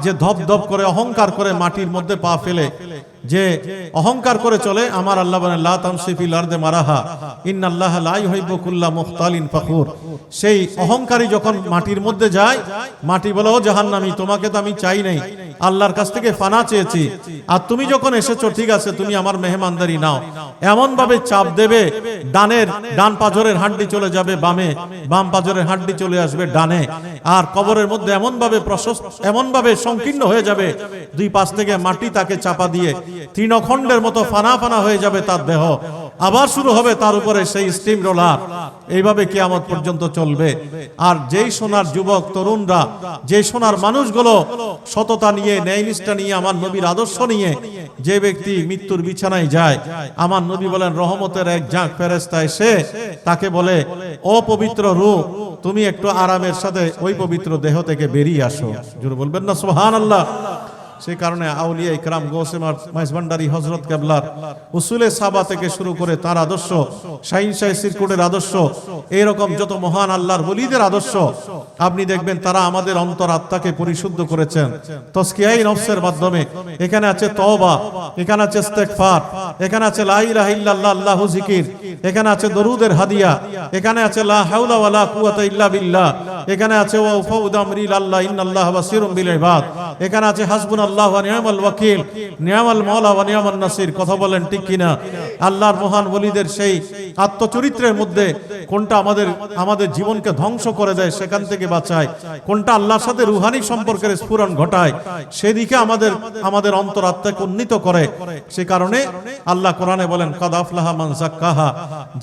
যে ধপ ধপ করে অহংকার করে মাটির মধ্যে পা ফেলে যে অহংকার করে চলে, আমার আল্লাহ বলেন লা তামশি ফিল আরদি মারাহা ইন্নাল্লাহা লা ইউহিব্বু কুল্লা মুখতালিন ফখুর। সেই অহংকারী যখন মাটির মধ্যে যায়, মাটি বলে ও জাহান্নামী, তোমাকে তো আমি চাই নাই, আল্লাহর কাছ থেকে ফানা চেয়েছি, আর তুমি যখন এসেছো ঠিক আছে তুমি আমার মেহমানদারি নাও। এমন ভাবে চাপ দেবে, ডান পাঁজরের হাড্ডি চলে যাবে বামে, বাম পাঁজরের হাড্ডি চলে আসবে ডানে, আর কবরের মধ্যে এমন ভাবে সংকীর্ণ হয়ে যাবে, দুই পাশ থেকে মাটি তাকে চাপা দিয়ে তৃণখণ্ডের মতো ফানা ফানা হয়ে যাবে তার দেহ। আবার শুরু হবে তার উপরে সেই স্টিম রোলার। এইভাবে কিয়ামত পর্যন্ত চলবে। আর যেই সোনার যুবক তরুণরা, যে সোনার মানুষগুলো সততা নিয়ে, ন্যায়নিষ্ঠা নিয়ে, আমার নবীর আদর্শ নিয়ে যে ব্যক্তি মৃত্যুর বিছানায় যায়, আমার নবী বলেন রহমতের এক ঝাঁক ফেরেশতা এসে তাকে বলে, ও পবিত্র রূহ, তুমি একটু আরামের সাথে ওই পবিত্র দেহ থেকে বেরিয়ে আসো। জোরে বলবেন না সুবহানাল্লাহ। সেই কারণে আউলিয়া ইকরাম, গৌসে মাইজভান্ডারী হযরত কেবলার উসুলে সাবা থেকে শুরু করে তার আদর্শ, শাহিন শাহ সিরকুটের আদর্শ, এইরকম যত মহান আল্লাহর ওলিদের আদর্শ আপনি দেখবেন তারা আমাদের অন্তর আত্মাকে পরিশুদ্ধ করেছেন তাজকিয়ায়ে নফসের মাধ্যমে। এখানে আছে তওবা, এখানে আছে ইস্তেগফার, এখানে আছে লা ইলাহা ইল্লাল্লাহ আল্লাহু জিকির, এখানে আছে দরুদের হাদিয়া, এখানে আছে লা হাওলা ওয়ালা কুওয়াতা ইল্লা বিল্লাহ, এখানে আছে ওয়া ফাউদু আমরি ইলাল্লাহ ইন্নাল্লাহা বাসীরুম বিল ইবাদ, এখানে আছে হাসবুনাল্লাহু ওয়া নি'মাল ওয়াকিল, নি'মাল মাওলা ওয়া নি'মান নাসির। কথা বলেন ঠিক কিনা? আল্লাহর মহান ওলিদের সেই আত্মচরিত্রের মধ্যে কোনটা আমাদের জীবনকে ধ্বংস করে দেয়, সেখান থেকে বাঁচায়, কোনটা আল্লাহর সাথে রুহানি সম্পর্কের স্ফুরণ ঘটায়, সেদিকে আমাদের অন্তরাত্মাকে উন্নীত করে। সে কারণে আল্লাহ কোরআনে বলেন কাদ আফলাহা মান যাক্কাহা,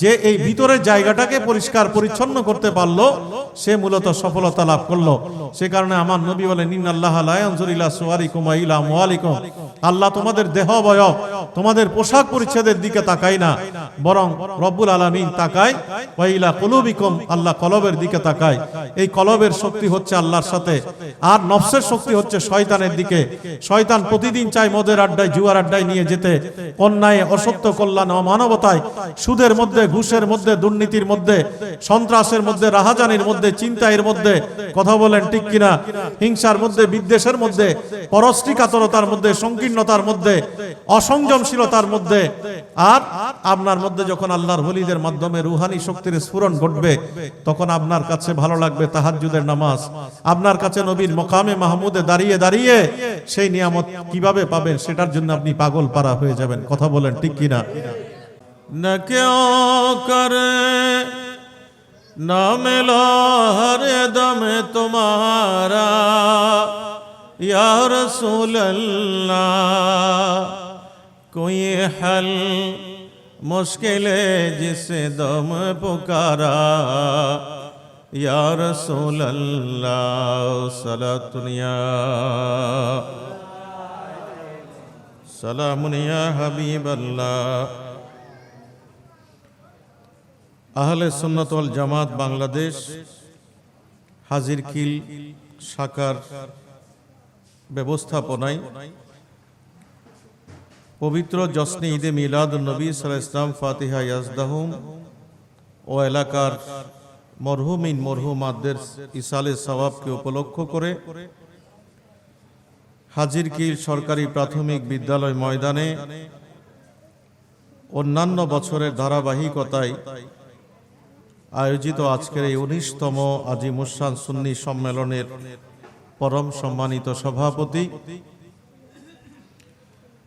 যে এই ভিতরের জায়গাটাকে পরিষ্কার পরিচ্ছন্ন করতে পারলো সে মূলত সফলতা লাভ করলো। সে কারণে আমার নবী বলেন ইন্নাল্লাহা লা ইয়ানজুরু ইলা সুওয়ারিকুম ওয়া ইলা আমওয়ালিকুম, আল্লাহ তোমাদের দেহ অবয়ব, তোমাদের পোশাক পরিচ্ছদের দিকে তাকায় না, বরং রব্বুল আলামিন তাকায় ওয়া ইলা কুলুবিকুম, আল্লাহ কলবের দিকে তাকায়। এই কলবের শক্তি হচ্ছে আল্লাহর সাথে, আর নফসের শক্তি হচ্ছে শয়তানের দিকে। শয়তান প্রতিদিন চায় মদের আড্ডায়, জুয়ার আড্ডায় নিয়ে যেতে, অন্যায়, অসত্য, কল্যাণ, অমানবতায়, সুদের মধ্যে, ঘুষের মধ্যে, দুর্নীতির মধ্যে, সন্ত্রাসের মধ্যে, রাহাজানির মধ্যে, চিন্তায়ের মধ্যে। কথা বলেন ঠিক কিনা? হিংসার মধ্যে, বিদ্বেষের মধ্যে, পরশ্রীকাতরতার মধ্যে, সংকীর্ণতার মধ্যে, অসংযমশীলতার মধ্যে। আর আপনার মধ্যে যখন আল্লাহর ওলিদের মাধ্যমে রুহানি শক্তির স্ফুরণ ঘটবে, তখন আপনার কাছে ভালো লাগবে তাহাজ্জুদের নামাজ, আপনার কাছে নবীর মকামে মাহমুদে দাঁড়িয়ে দাঁড়িয়ে সেই নিয়ামত কিভাবে পাবেন সেটার জন্য আপনি পাগল পারা হয়ে যাবেন। কথা বলেন ঠিক কিনা? না কেউ করে না মিলা হর দম তোমারা ইয়া রাসূলুল্লাহ, কোই হল মুশকিলে জিসে দম পুকারা ইয়া রাসূলুল্লাহ, সালাতুনিয়া সালামুন ইয়া হাবিবাল্লাহ। আহলে সুন্নাত ওয়াল জামাত বাংলাদেশ হাজিরকিল শাখার ব্যবস্থাপনায় পবিত্র জশ্নে ঈদে মিলাদুন নবী সাল্লাল্লাহু আলাইহি ওয়াসাল্লাম, ফাতিহা ইয়াজদাহুম ও এলাকার মরহুমিন মরহুমাতদের ইসালে সওয়াবকে উপলক্ষ করে হাজিরকিল সরকারি প্রাথমিক বিদ্যালয় ময়দানে অন্যান্য বছরের ধারাবাহিকতায় আয়োজিত আজকের এই 19তম আজিমুশান সুন্নি সম্মেলনের পরম সম্মানিত সভাপতি,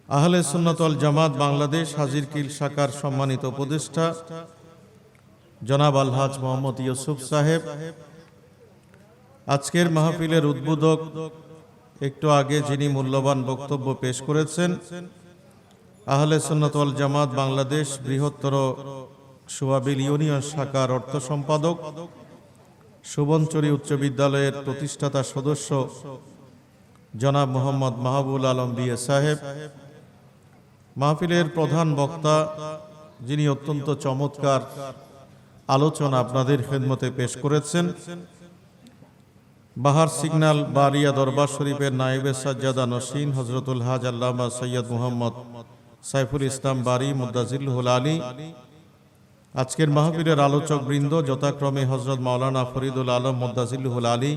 আহলে সুন্নাত ওয়াল জামাত বাংলাদেশ হাজিরকিল শাখার সম্মানিত উপদেষ্টা জনাব আলহাজ মোহাম্মদ ইউসুফ সাহেব, আজকের মাহফিলের উদ্বোধক, একটু আগে যিনি মূল্যবান বক্তব্য পেশ করেছেন, আহলে সুন্নাত ওয়াল জামাত বাংলাদেশ বৃহত্তর সুয়াবিল ইউনিয়ন শাখার অর্থ সম্পাদক, সুবনচরী উচ্চ বিদ্যালয়ের প্রতিষ্ঠাতা সদস্য জনাব মোহাম্মদ মাহবুল আলম বিএ সাহেব, মাহফিলের প্রধান বক্তা যিনি অত্যন্ত চমৎকার আলোচনা আপনাদের খেদমতে পেশ করেছেন, বাহার সিগন্যাল বারিয়া দরবার শরীফের নায়েবে সাজ্জাদা নসীন হজরতুল হাজ আল্লামা সৈয়দ মুহাম্মদ সাইফুল ইসলাম বারি মুদ্দাজিল্লুহুল আলী, আজকের মাহফিলের আলোচক বৃন্দ যথাক্রমে হজরত মাওলানা ফরিদুল আলম মুদ্দাজিল্লুহুল আলী,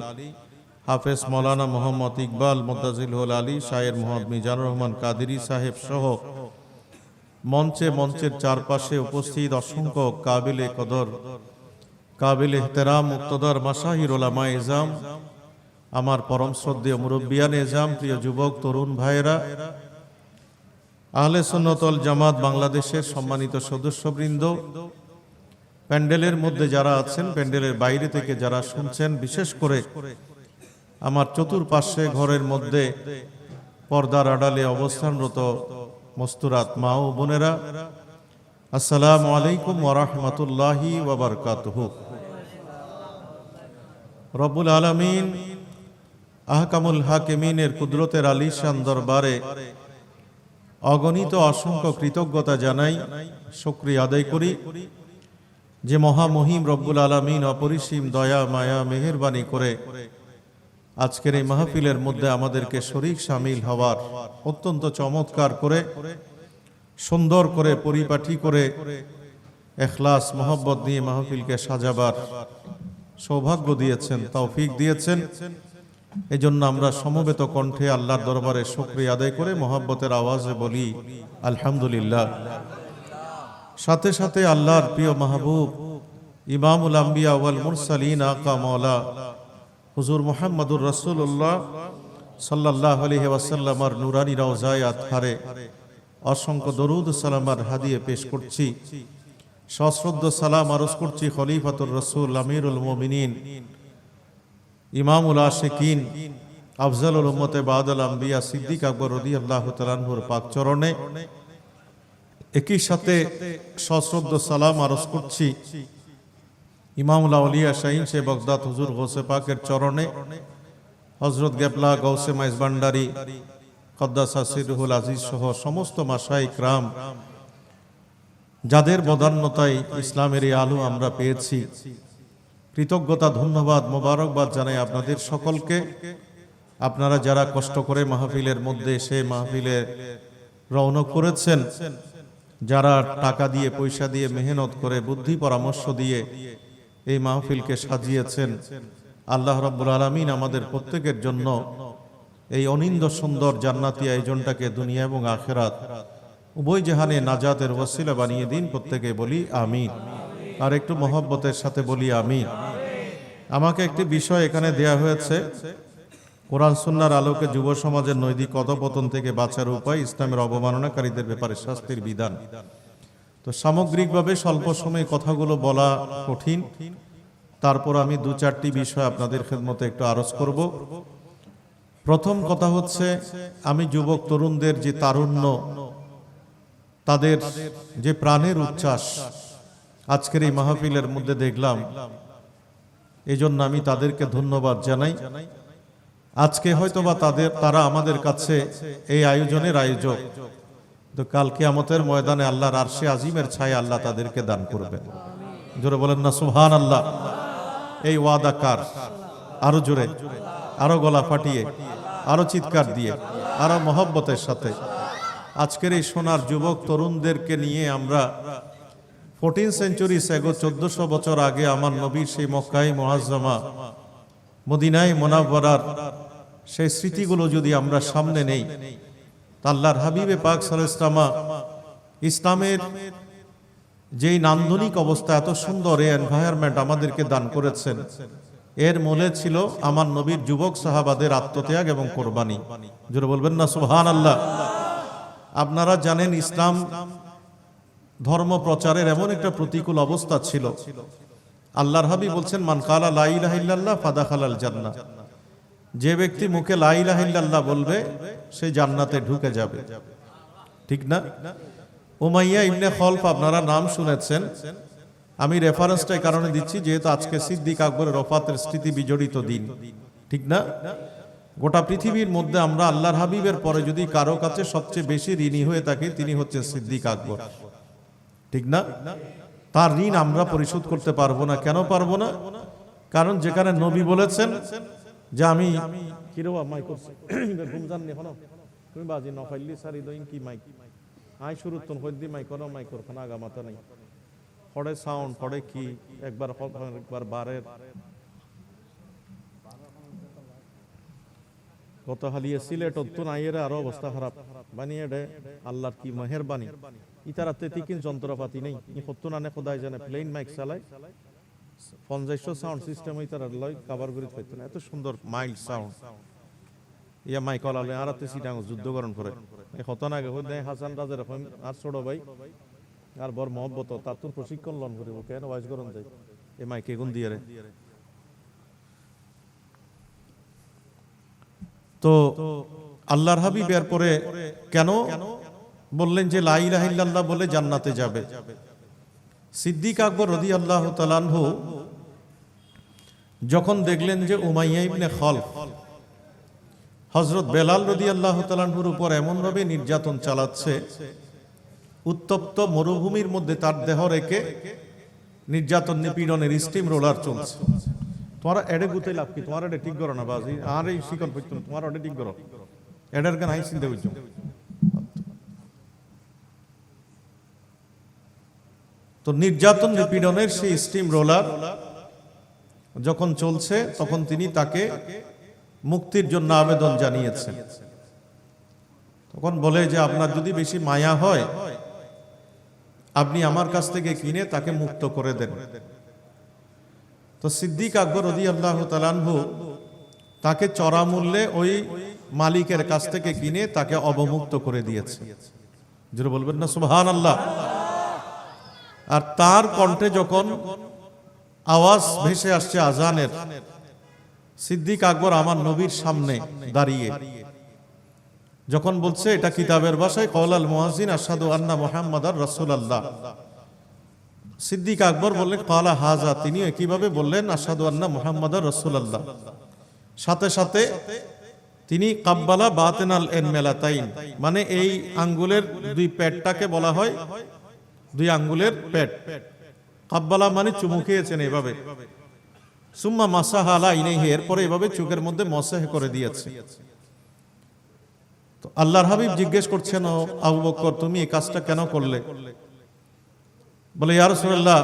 হাফেজ মৌলানা মোহাম্মদ ইকবাল মুদ্দাজিল হল আলী, শায়ের মোহাম্মদ মিজানুর রহমান কাদেরী সাহেব সহ মঞ্চের চারপাশে উপস্থিত অসংখ্য কাবিলে কদর, কাবিল এহতেরাম, মুক্তদর মাশাহির ওলামা ইজাম, আমার পরম শ্রদ্ধেয় মুরব্বিয়ান এজাম, প্রিয় যুবক তরুণ ভাইয়েরা, আহলে সুন্নাত ওয়াল জামাত বাংলাদেশের সম্মানিত সদস্যবৃন্দ, প্যান্ডেলের মধ্যে যারা আছেন, প্যান্ডেলের বাইরে থেকে যারা শুনছেন, বিশেষ করে আমার চতুর্পাশে ঘরের মধ্যে পর্দার আড়ালে অবস্থানরত মস্তুরাত মা ও বোনেরা, আসসালামু আলাইকুম ওয়া রাহমাতুল্লাহি ওয়া বারাকাতুহু। রব্বুল আলামিন আহকামুল হাকিমিনের কুদরতের আলিশান দরবারে অগণিত অসংখ্য কৃতজ্ঞতা জানাই, শুকরিয়া আদায় করি যে মহামহিম রব্বুল আলামিন অপরিসীম দয়া মায়া মেহেরবানি করে আজকের এই মাহফিলের মধ্যে আমাদেরকে শরীক শামিল হওয়ার অত্যন্ত চমৎকার করে, সুন্দর করে, পরিপাটি করে, ইখলাস মহব্বত দিয়ে মাহফিলকে সাজাবার সৌভাগ্য দিয়েছেন, তৌফিক দিয়েছেন। এই জন্য আমরা সমবেত কণ্ঠে আল্লাহর দরবারে শুকরিয়া আদায় করে মহব্বতের আওয়াজে বলি আলহামদুলিল্লাহ। সাথে সাথে আল্লাহর প্রিয় মাহবুব ইমামুল আম্বিয়া ওয়াল মুরসালিন আকা মাওলা হুজুর মুহাম্মদুর রাসূলুল্লাহ সাল্লাল্লাহু আলাইহি ওয়াসাল্লামের নূরানী রওজায়ে আতহারে অসংখ্য দরুদ সালামার হাদিয়ে পেশ করছি। সশ্রদ্ধ সালাম আরজ করছি খলিফাতুর রাসূল আমিরুল মুমিনিন ইমামুল আশিকিন আফজালুল উম্মতে বাদাল আম্বিয়া সিদ্দিক আকবর রাদিয়াল্লাহু তাআলা আনহুর পাক চরণে। একই সাথে সশ্রদ্ধ সালাম আরজ করছি ইমামুল আউলিয়া শাহীন শাহ বাগদাদ হুজুর গৌসে পাকের চরণে, হযরত গেবলা গৌসে মাইজ ভান্ডারী কদ্দাসা সিরহুল আজিজ সহ সমস্ত মাশায়েখ کرام যাদের বদান্যতায় ইসলামের এই আলো আমরা পেয়েছি। কৃতজ্ঞতা, ধন্যবাদ, মোবারকবাদ জানাই আপনাদের সকলকে। আপনারা যারা কষ্ট করে মাহফিলের মধ্যে এসে মাহফিলে রওনা করেছেন, যারা টাকা দিয়ে, পয়সা দিয়ে, মেহনত করে, বুদ্ধি পরামর্শ দিয়ে এই মাহফিলকে সাজিয়েছেন, আল্লাহ রাব্বুল আলামিন আমাদের প্রত্যেকের জন্য এই অনিন্দ সুন্দর জান্নাতি আয়োজনটাকে দুনিয়া এবং আখিরাত উভয় জাহানে নাজাতের ওয়াসিলা বানিয়ে দিন। প্রত্যেকে বলি আমিন, আর একটু মহব্বতের সাথে বলি আমিন। আমাকে একটি বিষয় এখানে দেয়া হয়েছে, কোরআন সুন্নাহর আলোকে যুব সমাজের নৈতিক অধঃপতন থেকে বাঁচার উপায়, ইসলামের অবমাননাকারীদের ব্যাপারে শাস্তির বিধান। তো সামগ্রিকভাবে স্বল্প সময়ে কথাগুলো বলা কঠিন, তারপর আমি দু চারটি বিষয় আপনাদের খেদমতে একটু আরজ করব। প্রথম কথা হচ্ছে, আমি যুবক তরুণদের যে তারুণ্য, তাদের যে প্রাণের উচ্ছ্বাস আজকের এই মাহফিলের মধ্যে দেখলাম, এই জন্য আমি তাদেরকে ধন্যবাদ জানাই। আজকে হয়তোবা তারা আমাদের কাছে এই আয়োজনের আয়োজক, তো কাল কিয়ামতের ময়দানে আল্লাহর আরশে আজিমের ছায়া আল্লাহ তাদেরকে দান করবেন। জোরে বলেন না সুবহানাল্লাহ। এই ওয়াদা কার? আরো জোরে, আরো গলা ফাটিয়ে, আরো চিৎকার দিয়ে, আরো মহব্বতের সাথে আজকের এই সোনার যুবক তরুণদেরকে নিয়ে আমরা 14 সেঞ্চুরি সেগো 1400 বছর আগে আমার নবীর সেই মক্কায়ে মুআজ্জামা মদিনায়ে মুনাওয়ারার সেই স্মৃতিগুলো যদি আমরা সামনে নেই, আল্লাহর হাবিবে পাক সাল্লাল্লাহু আলাইহি ওয়াসাল্লাম ইসলামের যেই নান্দনিক অবস্থা, এত সুন্দর এই এনভায়রনমেন্ট আমাদেরকে দান করেছেন, এর মূলে ছিল আমার নবীর যুবক সাহাবাদের আত্মত্যাগ এবং কোরবানি। জোরে বলবেন না সুবহানাল্লাহ। আপনারা জানেন, ইসলাম ধর্ম প্রচারের এমন একটা প্রতিকূল অবস্থা ছিল। আল্লাহর হাবিব বলছেন, মান কালা লা ইলাহা ইল্লাল্লাহ ফাদাখালাল জান্নাহ, যে ব্যক্তি মুখে লা ইলাহা ইল্লাল্লাহ বলবে সে জান্নাতে ঢুকে যাবে। ঠিক না? উমাইয়া ইবনে খলফ, আপনারা নাম শুনেছেন। আমি রেফারেন্সটা এই কারণে দিচ্ছি, যেহেতু আজকে সিদ্দিক আকবরের ওফাতের স্মৃতি বিজড়িত দিন। ঠিক না? গোটা পৃথিবীর মধ্যে আমরা আল্লাহর হাবিবের পরে যদি কারো কাছে সবচেয়ে বেশি ঋণী হয়ে থাকি, তিনি হচ্ছেন সিদ্দিক আকবর। ঠিক না? তার ঋণ আমরা পরিশোধ করতে পারবো না। কেন পারবো না? কারণ যেখানে নবী বলেছেন যে আমি তুমি বাজি নফাইলি সারি দইন কি মাইক আই শুরু তন হইদি মাইকর মাইকর খানা গামাতা নাই পড়ে সাউন্ড পড়ে কি একবার একবার বারের কত হালিয়ে সিলেট অত্তু নাইয়েরা আরো অবস্থা খারাপ বানিয়ে দে আল্লাহর কি মেহেরবানি ইতারাতে তিকিন যন্ত্রপাতি নেই ই কত নানে খোদাই জানে প্লেন মাইক চালায় 50 সাউন্ড সিস্টেম ইতারা লয় কভার করে পাইতো না এত সুন্দর মাইল্ড সাউন্ড ইয়া মাইক আলালে আরাতে সিটাং যুদ্ধকরণ করে এই কত না গে হদে হাসান রাজের এখন আর ছোট ভাই আর বড় মহব্বত তার তো প্রশিক্ষণ লন করিব কেন ওয়াইজ করন যায় এই মাইকে গুণ দিয়ে রে তো আল্লাহর হাবিব এর পরে কেন বললেন যে লা ইলাহা ইল্লাল্লাহ বলে জান্নাতে যাবে সিদ্দিক আকবর রাদিয়াল্লাহু তাআলা আনহু যখন দেখলেন যে উমাইয়া ইবনে খালফ হযরত বেলাল রাদিয়াল্লাহু তাআলা আনহুর উপর এমন ভাবে নির্যাতন চালাচ্ছে উত্তপ্ত মরুভূমির মধ্যে তার দেহ রেখে নির্যাতন নিপীড়নের স্টিম রোলার চলছে তোমার এডে গুতে লাভ কি তোমার এডে ঠিক করো না বাজি আর এই শিকল পড়তো তোমার ওটা ঠিক করো এডের গান হাই চিন্তা হইছো তো নির্যাতন নিপীড়নের সেই স্টিম রোলার যখন চলছে তখন তিনি তাকে মুক্তির জন্য আবেদন জানিয়েছেন তখন বলে যে আপনার যদি বেশি মায়া হয় আপনি আমার কাছ থেকে কিনে তাকে মুক্ত করে দেন তো সিদ্দিক আকবর রাদিয়াল্লাহু তাআলা আনহু তাকে চড়া মূল্যে ওই মালিকের কাছ থেকে কিনে তাকে অবমুক্ত করে দিয়েছে জোরে বলবেন না সুবহানাল্লাহ আর তার কণ্ঠে যখন আওয়াজ ভেসে আসছে আজানের সিদ্দিক আকবর আমার নবীর সামনে দাঁড়িয়ে যখন বলছে এটা কিতাবের ভাষায় কওলাল মুয়াজ্জিন আশহাদু আন্না মুহাম্মাদার রাসূলুল্লাহ সিদ্দিক আকবর বললেন কালা হাজা তিনি কিভাবে বললেন আশহাদু আন্না মুহাম্মাদার রাসূলুল্লাহ সাথে সাথে তিনি কাব্বালা বাতিনাল ইনমেলাতাইন মানে এই আঙ্গুলের দুই পেটটাকে বলা হয় দুই আঙ্গুলের পেট কাব্বালা মানে চুমু খেয়েছেন এইভাবে সুম্মা মাসাহা আলা ইনাইহি এরপরে এভাবে চোখের মধ্যে মসাহ করে দিয়েছে তো আল্লাহর হাবিব জিজ্ঞেস করছেন আবু বকর তুমি এই কাজটা কেন করলে বলে ইয়া রাসূলুল্লাহ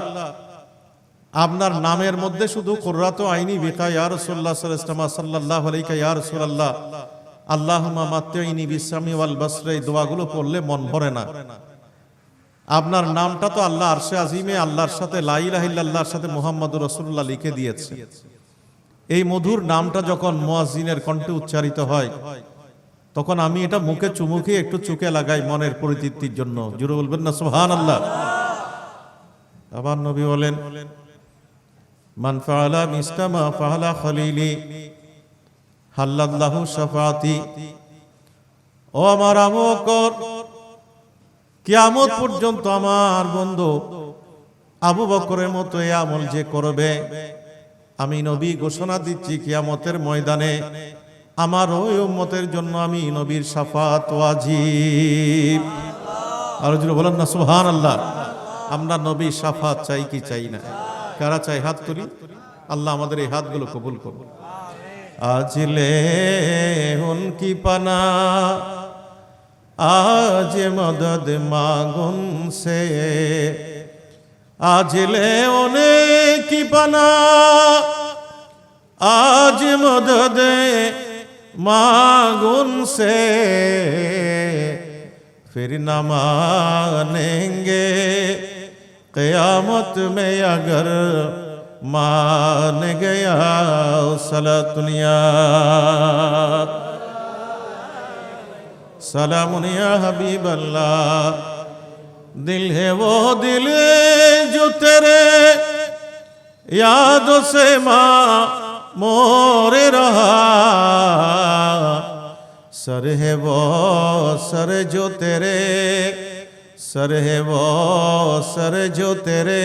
আপনার নামের মধ্যে শুধু কুররাতু আইনি বিকা ইয়া রাসূলুল্লাহ সাল্লাল্লাহু আলাইহি ইয়া রাসূলুল্লাহ আল্লাহুম্মা মাত্তিনি বিসামি ওয়াল বাসরি এই দোয়াগুলো পড়লে মন ভরে না আপনার নামটা তো আল্লাহ আরশে আজিমে আল্লাহর সাথে লা ইলাহা ইল্লাল্লাহর সাথে মুহাম্মাদুর রাসূলুল্লাহ লিখে দিয়েছে এই মধুর নামটা যখন মুয়াজ্জিনের কণ্ঠে উচ্চারিত হয় তখন আমি এটা মুখে চুমুকে একটু চুকে লাগাই মনের পরিতৃপ্তির জন্য জোরে বলবেন না সুবহানাল্লাহ আবার নবী বলেন মান ফাআলা মিসলামা ফাআলা খলিলি হাল্লাল্লাহু শাফাআতি ও আমার আবু বকর কিয়ামত পর্যন্ত আমার বন্ধু আবু বকরের মতো এই আমল যে করবে আমি নবী ঘোষণা দিচ্ছি কিয়ামতের ময়দানে আমার ওই উম্মতের জন্য আমি নবীর শাফাত ওয়াজিব আর যদি বলেন না সুবহানাল্লাহ আমরা নবীর শাফাত চাই কি চাই না কারা চাই হাত তুলি আল্লাহ আমাদের এই হাতগুলো কবুল করুন আজলে উনকি পানা आज मदद मांगुन से आज ले उनकी पना आज मदद मांगुन से फिर न मानेंगे क़यामत में अगर मान गया सलातुनिया सलामुन या हबीब अल्लाह दिल है वो दिल जो तेरे यादों से मोरे रहा सर है वो सर जो तेरे सर है वो सर जो तेरे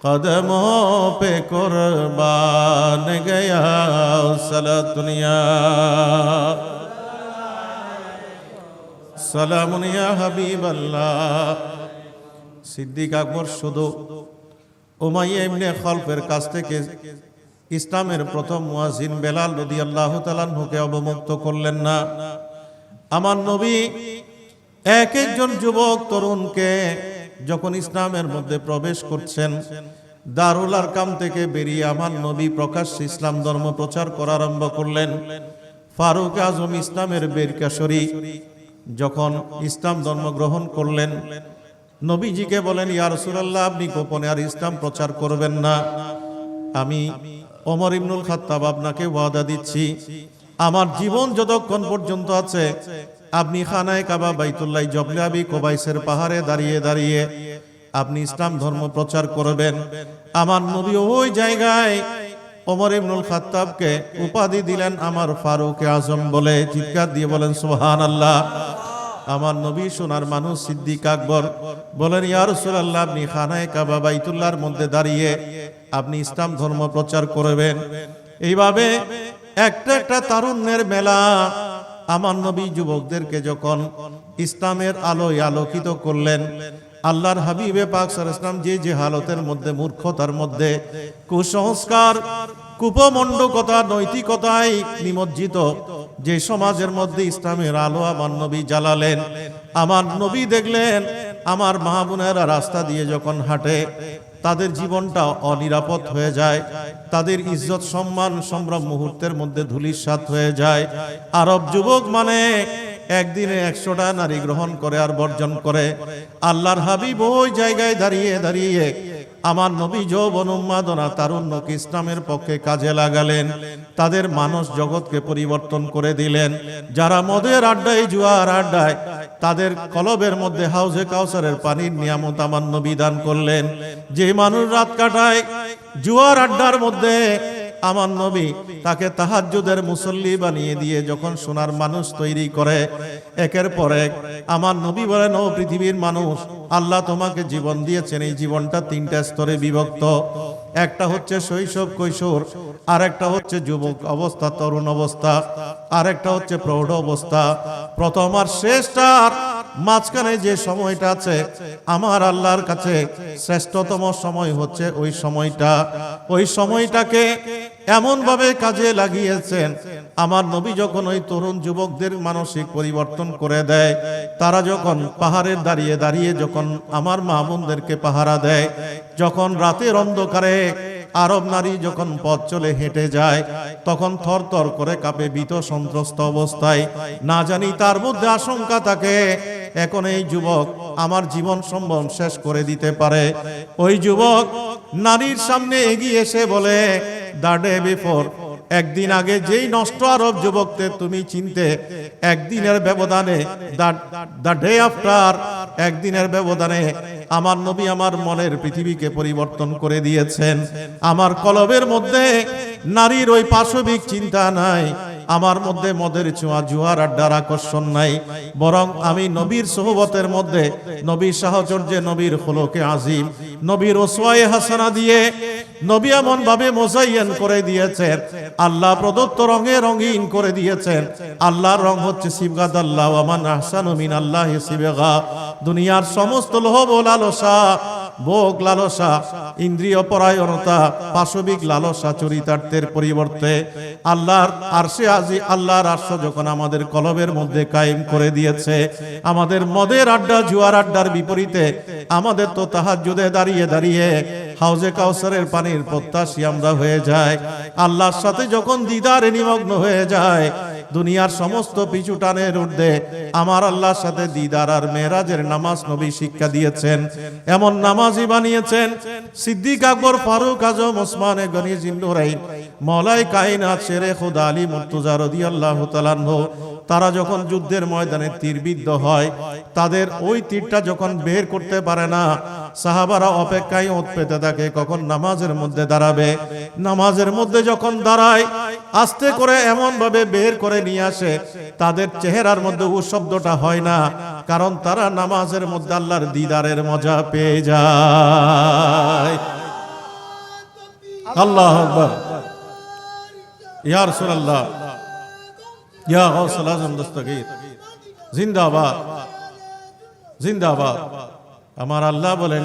कदमों पे कुर्बान गया सलातुनिया সালামুন ইয়া হাবিবাল্লাহ সিদ্দিক আকবর শুধু উমাইয়া ইবনে খালফের কাছ থেকে ইসলামের প্রথম মুয়াজ্জিন বেলাল রাদিয়াল্লাহু তাআলা আনহুকে অবমুক্ত করলেন না আমার নবী এক একজন যুবক তরুণকে যখন ইসলামের মধ্যে প্রবেশ করছেন দারুল আরকাম থেকে বেরিয়ে আমার নবী প্রকাশ্যে ইসলাম ধর্ম প্রচার করা আরম্ভ করলেন ফারুক আজম ইসলামের বীরকেশরী যখন ইসলাম ধর্ম গ্রহণ করলেন, নবীজিকে বলেন, ইয়া রাসূলুল্লাহ, আপনি গোপনে আর ইসলাম প্রচার করবেন না। আমি ওমর ইবনুল খাত্তাব আপনাকে ওয়াদা দিচ্ছি, আমার জীবন যতক্ষণ পর্যন্ত আছে আপনি খানায়ে কাবা, বাইতুল্লাহ, জবলে আবি কোবাইসের পাহাড়ে দাঁড়িয়ে দাঁড়িয়ে আপনি ইসলাম ধর্ম প্রচার করবেন। আমার নবী ওই জায়গায় ওমর ইবনুল খাত্তাবকে উপাধি দিলেন আমার ফারুক আজম বলে। চিৎকার দিয়ে বলেন সুবহানাল্লাহ। আমার নবী সোনার মানুষ সিদ্দিক আকবর বলেন, ইয়া রাসূলুল্লাহ, আপনি খানায়ে কাবা, বাইতুল্লাহর মধ্যে দাঁড়িয়ে আপনি ইসলাম ধর্ম প্রচার করবেন। এইভাবে একটা একটা তারুণ্যের মেলা। আমার নবী যুবকদেরকে যখন ইসলামের আলোয় আলোকিত করলেন, আল্লাহর হাবিবে পাক সাল্লাল্লাহু আলাইহি ওয়াসাল্লাম যে হালতের মধ্যে, মূর্খতার মধ্যে, কুসংস্কার, কুপমণ্ডকতা, নৈতিকতায় নিমজ্জিত যে সমাজের মধ্যে ইসলামের আলো আমার নবী জ্বালালেন। আমার নবী দেখলেন আমার মা বোনেরা রাস্তা দিয়ে যখন হাঁটে তাদের জীবনটা অনিরাপদ হয়ে যায়, তাদের ইজ্জত সম্মান সম্ভ্রম মুহূর্তের মধ্যে ধূলিসাৎ হয়ে যায়। আরব যুবক মানে একদিনে 100টা নারী গ্রহণ করে আর বর্জন করে। আল্লাহর হাবিব ওই জায়গায় দাঁড়িয়ে দাঁড়িয়ে আমার নবী যৌবন উন্মাদনা তারুণ্যকে ইসলামের পক্ষে কাজে লাগালেন, তাদের মানস জগৎকে পরিবর্তন করে দিলেন। যারা মদের আড্ডায়, জুয়ার আড্ডায়, তাদের কলবের মধ্যে হাউজে কাউসারের পানির নিয়ামত আমার নবী দান করলেন। যে মানুষ রাত কাটায় জুয়ার আড্ডার মধ্যে, আমার নবী তাকে তাহাজ্জুদের মুসল্লি বানিয়ে দিয়ে যখন সোনার মানুষ তৈরি করে, একের পর এক আমার নবী বলেন, ও পৃথিবীর মানুষ, আল্লাহ তোমাকে জীবন দিয়েছেন, এই জীবনটা 3টা স্তরে বিভক্ত। একটা হচ্ছে শৈশব কৈশোর, আর একটা হচ্ছে যুবক অবস্থা, তরুণ অবস্থা, আর একটা হচ্ছে প্রৌঢ় অবস্থা। প্রথম আর শেষটার মাঝখানে যে সময়টা আছে, আমার আল্লাহর কাছে শ্রেষ্ঠতম সময় হচ্ছে ওই সময়টা। ওই সময়টাকে এমন ভাবে কাজে লাগিয়েছেন, আমার নবী যখন ওই তরুণ যুবকদের মানসিক পরিবর্তন করে দেয়, তারা যখন পাহাড়ের দাঁড়িয়ে দাঁড়িয়ে যখন আমার মা বোনদেরকে পাহারা দেয়, যখন রাতের অন্ধকারে আরব নারী যখন পথ চলে হেঁটে যায়, তখন থর থর করে কাঁপে, ভীত সন্ত্রস্ত অবস্থায়, না জানি তার মধ্যে আশঙ্কা থাকে এখন এই যুবক আমার জীবন সম্ভব শেষ করে দিতে পারে। ওই যুবক নারীর সামনে এগিয়ে এসে বলে, দ্য ডে বিফোর, একদিন আগে যেই নষ্ট আরব যুবককে তুমি চিনতে, একদিনের ব্যবধানে, দ্য ডে আফটার, একদিনের ব্যবধানে আমার নবী আমার মনের পৃথিবীকে পরিবর্তন করে দিয়েছেন। আমার কলবের মধ্যে নারীর ওই পাশবিক চিন্তা নাই, আমার মধ্যে মদের ছোঁয়া, জুয়ার আড্ডার আকর্ষণ নাই, বরং আমি নবীর সোহবতের মধ্যে, নবীর সাহচর্যে, নবীর খুলুকে আজিম, নবীর ওসওয়ায়ে হাসানা দিয়ে নবী এমন ভাবে মোজাইয়েন করে দিয়েছেন, আল্লাহ প্রদত্ত রঙে রঙিন করে দিয়েছেন। আল্লাহর রং হচ্ছে সিবগাত আল্লাহ, ওয়া মান আহসানু মিনাল্লাহি সিবগা। দুনিয়ার সমস্ত লোভ ও লালসা, ভোগ লালসা, ইন্দ্রিয় পরায়ণতা, পাশবিক লালসা, চরিতার্থের পরিবর্তে আল্লাহর আরশে আজি, আল্লাহর আরশ যখন আমাদের কলবের মধ্যে কায়েম করে দিয়েছে, আমাদের মদের আড্ডা, জুয়ার আড্ডার বিপরীতে আমাদের তো তাহাজ্জুদে দাঁড়িয়ে দাঁড়িয়ে হাউজে কাউসারের পানির প্রত্যাশী আমরা হয়ে যায়। আল্লাহর সাথে যখন দিদারে নিমগ্ন হয়ে যায়, দুনিয়ার সমস্ত পিছু টানের ঊর্ধ্বে আমার আল্লাহর সাথে দিদার আর মেরাজের নামাজ নবী শিক্ষা দিয়েছেন। এমন নামাজি বানিয়েছেন সিদ্দিক আকবর, ফারুক আজম, ওসমানে গনি, জিন্নুরাইন, মওলাই কায়নাত, শেরে খুদা আলী মুর্তজা রাদিয়াল্লাহু তাআলা আনহু, তারা যখন যুদ্ধের ময়দানে তীরবিদ্ধ হয়, তাদের ওই তীরটা যখন বের করতে পারে না, সাহাবারা অপেক্ষায় ওত পেতে থাকে কখন নামাজের মধ্যে দাঁড়াবে। নামাজের মধ্যে যখন দাঁড়ায়, আস্তে করে এমন ভাবে বের করে নিয়ে আসে, তাদের চেহারার মধ্যে ও শব্দটা হয় না, কারণ তারা নামাজের মধ্যে আল্লাহর দিদারের মজা পেয়ে যায়। আল্লাহু আকবার, ইয়া রাসূলুল্লাহ, ইয়া গাউসুল আজম দস্তগীর, জিন্দাবাদ, জিন্দাবাদ। আমার আল্লাহ বলেন,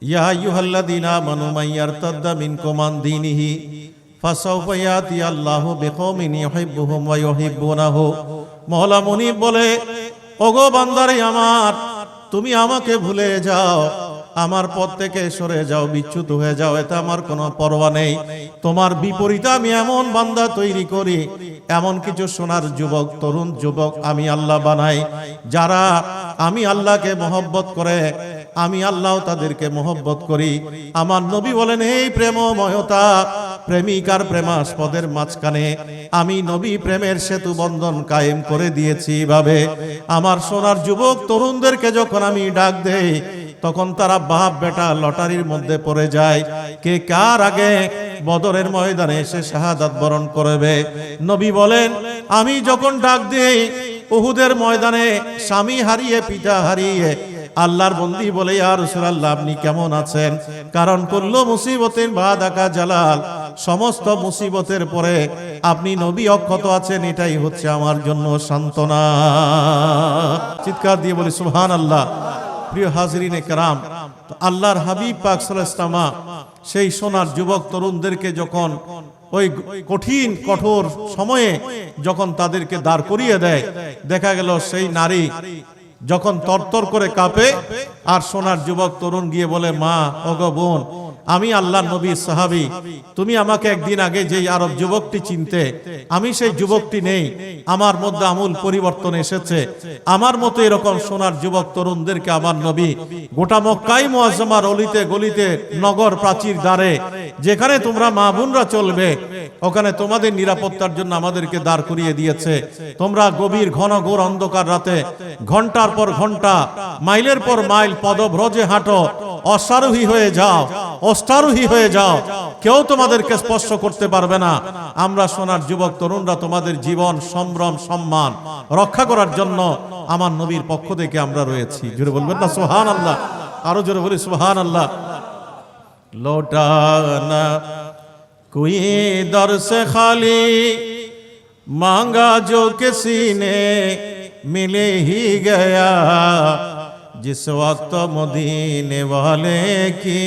ইয়া আইয়ুহাল্লাযীনা আমানু মান ইয়ারতাদ্দা মিনকুম আন দীনিহি ফাসাউফা ইয়াতি আল্লাহু বিকওমিন ইউহিব্বুহুম ওয়া ইউহিব্বুনাহু। মওলা মুনিব বলে, ওগো বান্দারে আমার, তুমি আমাকে ভুলে যাও, আমার পথ থেকে সরে যাও, বিচ্যুত হয়ে যাও, এতে আমার কোনো পরোয়া নেই। তোমার বিপরীতে আমি এমন বান্দা তৈরি করি, এমন কিছু সোনার যুবক, তরুণ যুবক আমি আল্লাহ বানাই, যারা আমি আল্লাহকে মহব্বত করে, আমি আল্লাহ তাদেরকে মহব্বত করি। আমার নবী বলেন, এই প্রেমময়তা, প্রেমিকার প্রেমাস্পদের মাঝখানে আমি নবী প্রেমের সেতু বন্ধন কায়েম করে দিয়েছি। ভাবে আমার সোনার যুবক তরুণদেরকে যখন আমি ডাক দেই, তখন তারা বাপ বেটা লটারির মধ্যে পড়ে যায়, কে কার আগে বদরের ময়দানে এসে শাহাদাত বরণ করবে। নবী বলেন, আমি যখন ডাক দিই উহুদের ময়দানে স্বামী হারিয়ে পিতা হারিয়ে আল্লাহর বন্দী বলে, ইয়া রাসূলুল্লাহ আপনি কেমন আছেন? কারণ কুল্লু মুসিবতিন বাদাকা জালাল, সমস্ত মুসিবতের পরে আপনি নবী অক্ষত আছেন, এটাই হচ্ছে আমার জন্য সান্ত্বনা। চিৎকার দিয়ে বলি সুবহানাল্লাহ। প্রিয় হাজরিনে কেরাম, আল্লাহর হাবিব পাক সাল্লাল্লাহু আলাইহি ওয়াসাল্লাম সেই সোনার যুবক তরুণদেরকে যখন ওই কঠিন কঠোর সময়ে যখন তাদেরকে দাঁড় করিয়ে দেয়, দেখা গেল সেই নারী যখন তরতর করে কাঁপে, আর সোনার যুবক তরুণ গিয়ে বলে, মা, ওগো বোন, আমি আল্লাহর নবীর সাহাবী, তুমি আমাকে একদিন আগে যেই আরব যুবকটি চিনতে, আমি সেই যুবকটি নেই, আমার মধ্যে আমূল পরিবর্তন এসেছে। আমার মতো এরকম সোনার যুবক তরুণদেরকে আমার নবী গোটা মক্কায় মুআজ্জামার অলিতে গলিতে নগর প্রাচীর দ্বারে যেখানে তোমরা মা বোনরা চলবে, ওখানে তোমাদের নিরাপত্তার জন্য আমাদেরকে দাঁড় করিয়ে দিয়েছে। তোমরা গভীর ঘন ঘোর অন্ধকার রাতে ঘন্টার পর ঘন্টা, মাইলের পর মাইল পদব্রজে হাঁটো, অশ্বারোহী হয়ে যাও, অষ্টারোহী হয়ে যাও, কেউ তোমাদেরকে স্পর্শ করতে পারবে না। আমরা সোনার যুবক তরুণরা তোমাদের জীবন, সম্ভ্রম, সম্মান রক্ষা করার জন্য আমার নবীর পক্ষ থেকে আমরা রয়েছি। জোরে বলবেন না সুবহানাল্লাহ? আরো জোরে বলি সুবহানাল্লাহ। লৌটানা कोई दर से खाली मांगा जो किसी ने मिले ही गया, जिस वक्त मदीने वाले की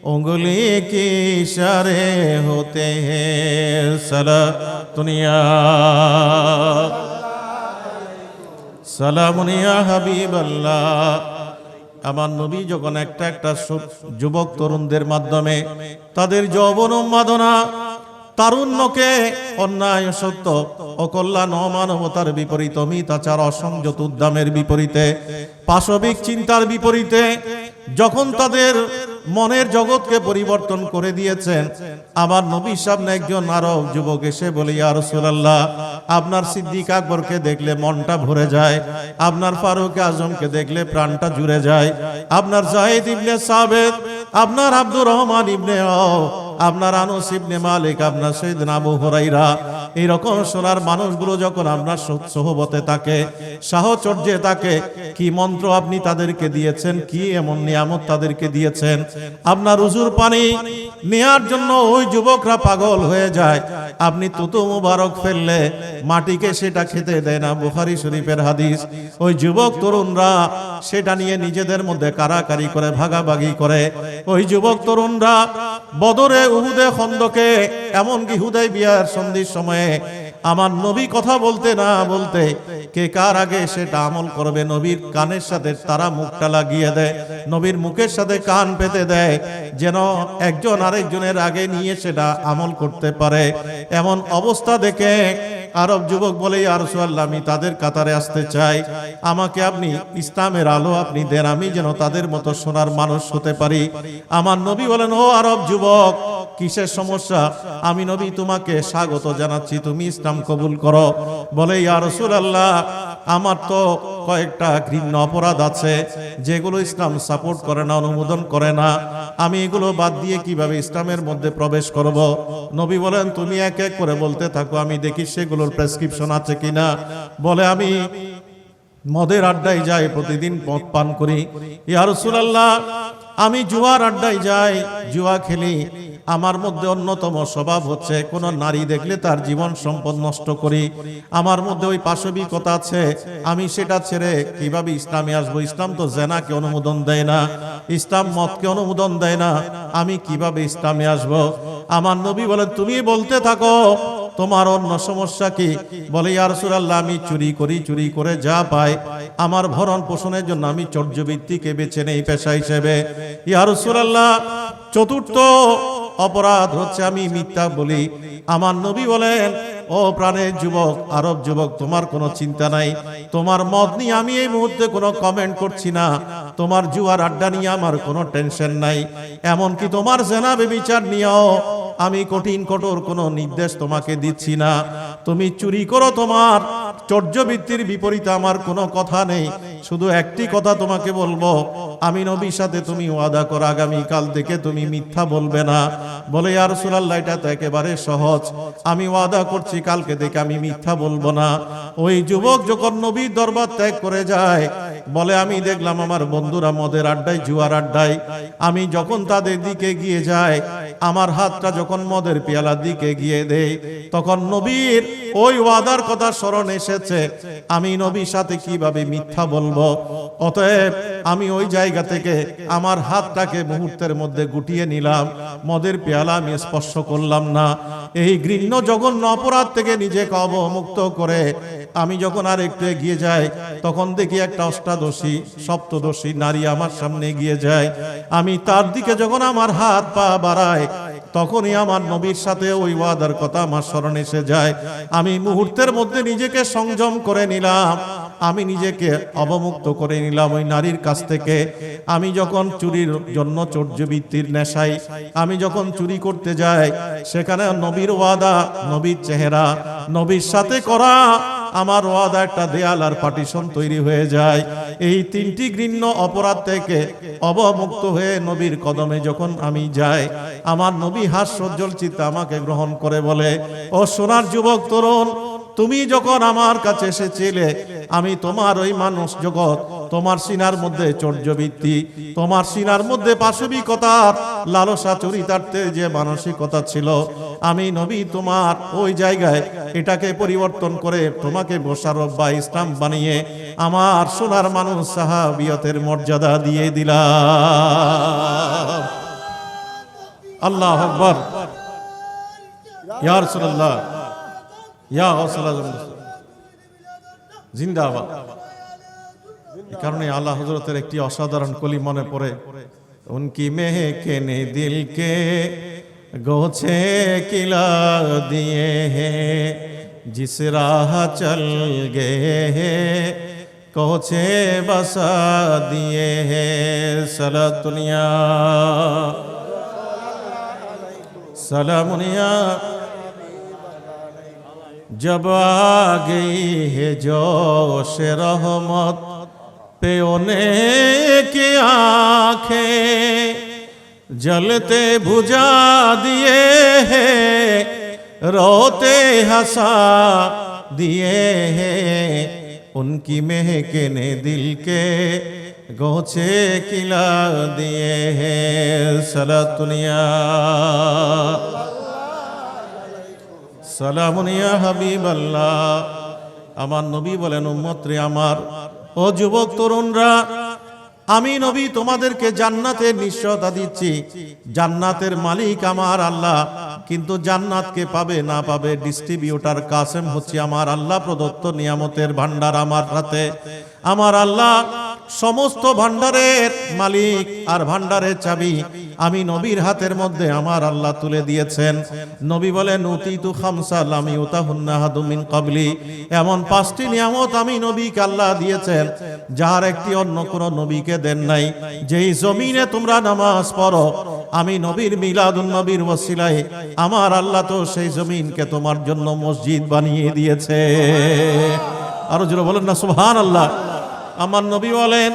उंगली की इशारे होते हैं। सलामुनिया सलामुनिया हबीब अल्लाह। আমার নবী যখন একটা একটা যুবক তরুণদের মাধ্যমে তাদের যৌবন উন্মাদনা, তারুণ্যকে অন্যায়, সত্য, অকল্যাণ, অমানবতার বিপরীত, মিথ্যাচার, অসংযত উদ্যমের বিপরীতে, পাশবিক চিন্তার বিপরীতে যখন তাদের মনের জগৎকে পরিবর্তন করে দিয়েছেন, আমার নবীর সামনে একজন আরব যুবক এসে বলে, ইয়া রাসূলুল্লাহ, আপনার সিদ্দিক আকবরকে দেখলে মনটা ভরে যায়, আপনার ফারুক আজমকে দেখলে প্রাণটা জুড়ে যায়, আপনার যায়েদ ইবনে সাবিত, আপনার আব্দুর রহমান ইবনে আওফ, আপনার আনাস ইবনে মালিক, আপনার সাইয়েদনা আবু হুরায়রা, এইরকম সোনার মানুষগুলো যখন আপনার সোহবতে থাকে, সাহচর্যে থাকে, কি মন্ত্র আপনি তাদেরকে দিয়েছেন, কি এমন নিয়ামত তাদেরকে দিয়েছেন, আপনার উজুর পানি নেয়ার জন্য ওই যুবকরা পাগল হয়ে যায়। আপনি তুতু মুবারক ফেললে মাটিকে সেটা খেতে দেয় না, বুখারী শরীফের হাদিস। ওই যুবক তরুণরা সেটা নিয়ে নিজেদের মধ্যে কারাকারি করে, ভাগাভাগি করে। ওই যুবক তরুণরা বদরে, উহুদে, খন্দকে, এমনকি হুদায়বিয়ার সন্ধির সময়ে আমার নবী কথা বলতে না বলতে কে কার আগে সেটা আমল করবে, নবীর কানের সাথে তারা মুখটা লাগিয়ে দেয়, নবীর মুখের সাথে কান পেতে দেয়, যেন একজন আরেকজনের আগে নিয়ে সেটা আমল করতে পারে। এমন অবস্থা দেখে আরব যুবক বলে, ইয়া রাসূলুল্লাহ, আমি তাদের কাতারে আসতে চাই, আমাকে আপনি ইসলামের আলো আপনি দেন, আমি যেন তাদের মতো সোনার মানুষ হতে পারি। আমার নবী বলেন, ও আরব যুবক, কিসের সমস্যা? আমি নবী তোমাকে স্বাগত জানাচ্ছি, তুমি ইসলাম কবুল করো। বলে, ইয়া রাসূলুল্লাহ, আমার তো কয়েকটা ঘৃণ্য অপরাধ আছে যেগুলো ইসলাম সাপোর্ট করে না, অনুমোদন করে না, আমি এগুলো বাদ দিয়ে কিভাবে ইসলামের মধ্যে প্রবেশ করব? নবী বলেন, তুমি এক এক করে বলতে থাকো, আমি দেখি সেগুলোর প্রেসক্রিপশন আছে কিনা। বলে, আমি মদের আড্ডায় যাই, প্রতিদিন মদ পান করি। ইয়া রাসূলুল্লাহ, আমি জুয়ার আড্ডায় যাই, জুয়া খেলি। আমার মধ্যে অন্যতম স্বভাব হচ্ছে কোন নারী দেখলে তার জীবন সম্পদ নষ্ট করি। আমার মধ্যে ওই পাশবিকতা আছে, আমি সেটা ছেড়ে কিভাবে ইসলামে আসবো? ইসলাম তো জেনাকে অনুমোদন দেয় না, ইসলাম মদকে অনুমোদন দেয় না, আমি কিভাবে ইসলামে আসবো? আমার নবী বলেন, তুমি বলতে থাকো, তোমার অন্য সমস্যা কি? বলে, ইয়া রাসূলুল্লাহ, আমি চুরি করি, চুরি করে যা পাই আমার ভরণ পোষণের জন্য আমি চর্যবৃত্তিকে বেছে নেই পেশা হিসেবে। ইয়া রাসূলুল্লাহ, চতুর্থ অপরাধ হচ্ছে আমি মিথ্যা বলি। আমার নবী বলেন, ও প্রাণের যুবক, আরব যুবক, তোমার কোনো চিন্তা নাই, তোমার মত নিয়ে আমি এই মুহূর্তে কোনো কমেন্ট করছি না, তোমার জুয়ার আড্ডা নিয়ে আমার কোনো টেনশন নাই, এমনকি তোমার জেনা ব্যভিচার নিয়েও আমি কঠিন কঠোর কোনো নির্দেশ তোমাকে দিচ্ছি না। তুমি চুরি করো, তোমার চর্যবৃত্তির বিপরীতে আমার কোনো কথা নেই। শুধু একটি কথা তোমাকে বলবো, আমি নবীর সাথে তুমি ওয়াদা করো আগামীকাল থেকে তুমি মিথ্যা বলবে না। বলে, ইয়া রাসূলুল্লাহ, এটা তো একেবারে সহজ, আমি ওয়াদা করছি কালকে থেকে আমি মিথ্যা বলবো না। ওই যুবক যখন নবীর দরবার ত্যাগ করে যায়, বলে, আমি দেখলাম আমার বন্ধুরা মদের আড্ডায়, জুয়ার আড্ডায়, আমি যখন তাদের দিকে গিয়ে যাই, আমার হাতটা যখন মদের পেয়ালার দিকে গিয়ে দেই, তখন নবীর ওই ওয়াদার কথা স্মরণ এসেছে, আমি নবীর সাথে কিভাবে মিথ্যা বলবো। অতএব আমি ওই জায়গা থেকে আমার হাতটাকে মুহূর্তের মধ্যে গুটিয়ে নিলাম, মদের পেয়ালা আমি স্পর্শ করলাম না। এই ঘৃণ্য জঘন্য অপরাধ থেকে নিজেকে অবমুক্ত করে আমি যখন আর একটু এগিয়ে যাই, তখন দেখি একটা অষ্টাদশী সপ্তদশী নারী আমার সামনে এগিয়ে যায়। আমি তার দিকে যখন আমার হাত পা বাড়াই, তখনই আমার নবীর সাথে ওই ওয়াদার কথা আমার স্মরণ এসে যায়। আমি মুহূর্তের মধ্যে নিজেকে সংযম করে নিলাম, আমি নিজেকে অবমুক্ত করে নিলাম ওই নারীর কাছ থেকে। আমি যখন চুরির জন্য চর্যবৃত্তির নেশায় আমি যখন চুরি করতে যাই, সেখানে নবীর ওয়াদা, নবীর চেহারা, নবীর সাথে করা আমার ওয়াদা একটা দেয়াল আর পার্টিশন তৈরি হয়ে যায়। এই তিনটি ঘৃণ্য অপরাধ থেকে অবমুক্ত হয়ে নবীর কদমে যখন আমি যাই, আমার নবী হাস্যোজ্জ্বল চিত্তে আমাকে গ্রহণ করে বলে, ও সোনার যুবক তরুণ, তুমি যখন আমার কাছে এসেছিলে, আমি তোমার ওই মানুষ জগৎ, তোমার সিনার মধ্যে চর্যবৃত্তি, তোমার সিনার মধ্যে পাশবিকতার লালসা চরিতার্থের যে মানসিকতা ছিল, আমি নবী তোমার ওই জায়গায় এটাকে পরিবর্তন করে তোমাকে মোশাররফ বা ইসলাম বানিয়ে আমার সোনার মানুষ সাহাবিয়তের মর্যাদা দিয়ে দিলাম। আল্লাহু আকবার, ইয়া রাসূলুল্লাহ, ইয়া গাউসুল জিন্দাবাদ। এই কারণে আল্লাহ হযরতের একটি অসাধারণ কলি মনে পড়ে, উনকি মেহকেনে দিল কে গোছে কিলা দিয়ে হে, জিস রাহ চল গে হে কোছে বসা দিয়ে হে। সালাতুনিয়া सलामुनिया जब आ गई है जोश रहमत पे उन्हें की आंखें जलते बुझा दिए हैं रोते हंसा दिए हैं उनकी महके ने दिल के गोछे किला दिए हैं। सलातुनिया সালামুনিয়া হাবিবাল্লাহ। আমার নবী বলেন, উম্মত রে আমার, ও যুবক তরুণরা, আমি নবী তোমাদেরকে জান্নাতের নিশ্চয়তা দিচ্ছি। জান্নাতের মালিক আমার আল্লাহ, কিন্তু জান্নাতকে পাবে না পাবে ডিস্ট্রিবিউটার কাসেম হচ্ছে আমার আল্লাহ প্রদত্ত নিয়ামতের ভান্ডার আমার হাতে। আমার আল্লাহ সমস্ত ভান্ডারের মালিক আর ভান্ডারের চাবি আমি নবীর হাতের মধ্যে আমার আল্লাহ তুলে দিয়েছেন। নবী বলেন, উতিতু খামসা লাম ইউতাহুন্না আহাদুম মিন ক্বাবলি, এমন 5টি নিয়ামত আমি নবীকে আল্লাহ দিয়েছেন যার একটি অন্য কোন নবীকে দেন নাই। যেই জমিনে তোমরা নামাজ পড়ো, আমি নবীর মিলাদুন নবীর ওসিলায় আমার আল্লাহ তো সেই জমিনকে তোমার জন্য মসজিদ বানিয়ে দিয়েছে। আরো জোরে বলেন না সুবহানাল্লাহ। আমার নবী বলেন,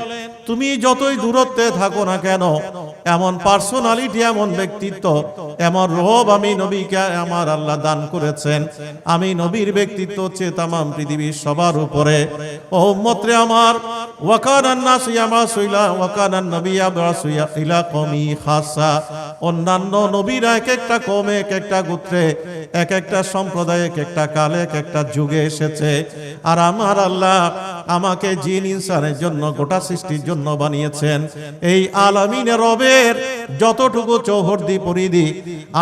তুমি যতই দূরত্বে থাকো না কেন, এমন পার্সোনালিটি, এমন ব্যক্তিত্ব, এমন রব আমি নবীকে আমার আল্লাহ দান করেছেন। আমি নবীর ব্যক্তিত্ব হচ্ছে তামাম পৃথিবীর সবার উপরে। ও উম্মত রে আমার, ওয়াকানান নাসু ইয়ামাসুইলা ওয়াকানান নবিয়্যা বাসুইয়া ইলা কওমি খাসা, অন্যান্য নবীরা এক একটা কওমে, এক একটা গোত্রে, এক একটা সম্প্রদায়ে, এক একটা কালে, এক একটা যুগে এসেছে। আর আমার আল্লাহ আমাকে জিন ইনসানের জন্য, গোটা সৃষ্টির জন্য বানিয়েছেন। এই আলামিনের রবের যতটুকু চৌহদ্দি পরিধি,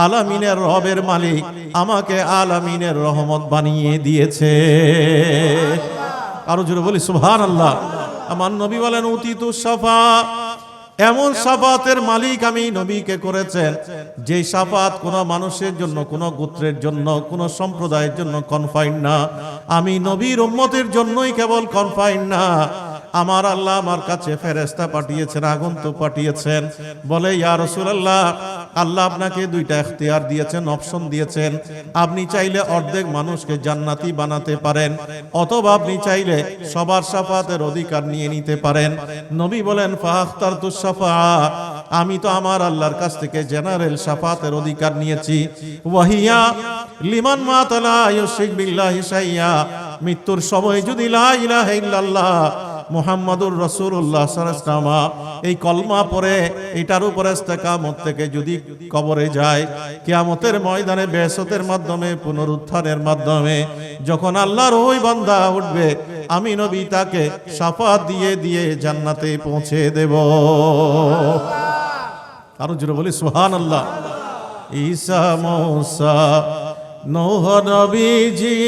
আলামিনের রবের মালিক আমাকে আলামিনের রহমত বানিয়ে দিয়েছে। আরো জোরে বলি সুবহানাল্লাহ। আমার নবী বলেন উতিতু শাফা, এমন শাফাতের মালিক আমি নবীকে করেছেন যে শাফাত কোনো মানুষের জন্য, কোনো গোত্রের জন্য, কোনো সম্প্রদায়ের জন্য কনফাইন না, আমি নবীর উম্মতের জন্যই কেবল কনফাইন না। আমার আল্লাহ আমার কাছে ফেরেশতা পাঠিয়েছেন, আগন্তুক পাঠিয়েছেন। বলে ইয়া রাসূলুল্লাহ, আল্লাহ আপনাকে দুইটা ইখতিয়ার দিয়েছেন, অপশন দিয়েছেন। আপনি চাইলে অর্ধেক মানুষকে জান্নাতি বানাতে পারেন, অথবা আপনি চাইলে সবার শাফাতের অধিকার নিয়ে নিতে পারেন। নবী বলেন ফাখতারতু শাফা, আমি তো আমার আল্লাহর কাছ থেকে জেনারেল শাফাতের অধিকার নিয়েছি। ওয়াহিয়া লিমান মাতা লা ইউশরিক বিল্লাহি শাইয়া, মৃত্যুর সময় যদি লা ইলাহা ইল্লাল্লাহ মুহাম্মাদুর রাসূলুল্লাহ সাল্লাল্লাহু আলাইহি ওয়াসাল্লাম এই কলমা পড়ে এটার উপর ইস্তেকামত থেকে যদি কবরে যায়, কিয়ামতের ময়দানে বেহেশতের মাধ্যমে, পুনরুত্থানের মাধ্যমে যখন আল্লাহর ওই বান্দা উঠবে, আমি নবী তাকে শাফাত দিয়ে দিয়ে জান্নাতে পৌঁছে দেব। আরো জোরে বলি সুবহানাল্লাহ। ঈসা মুসা নূহ নবীজি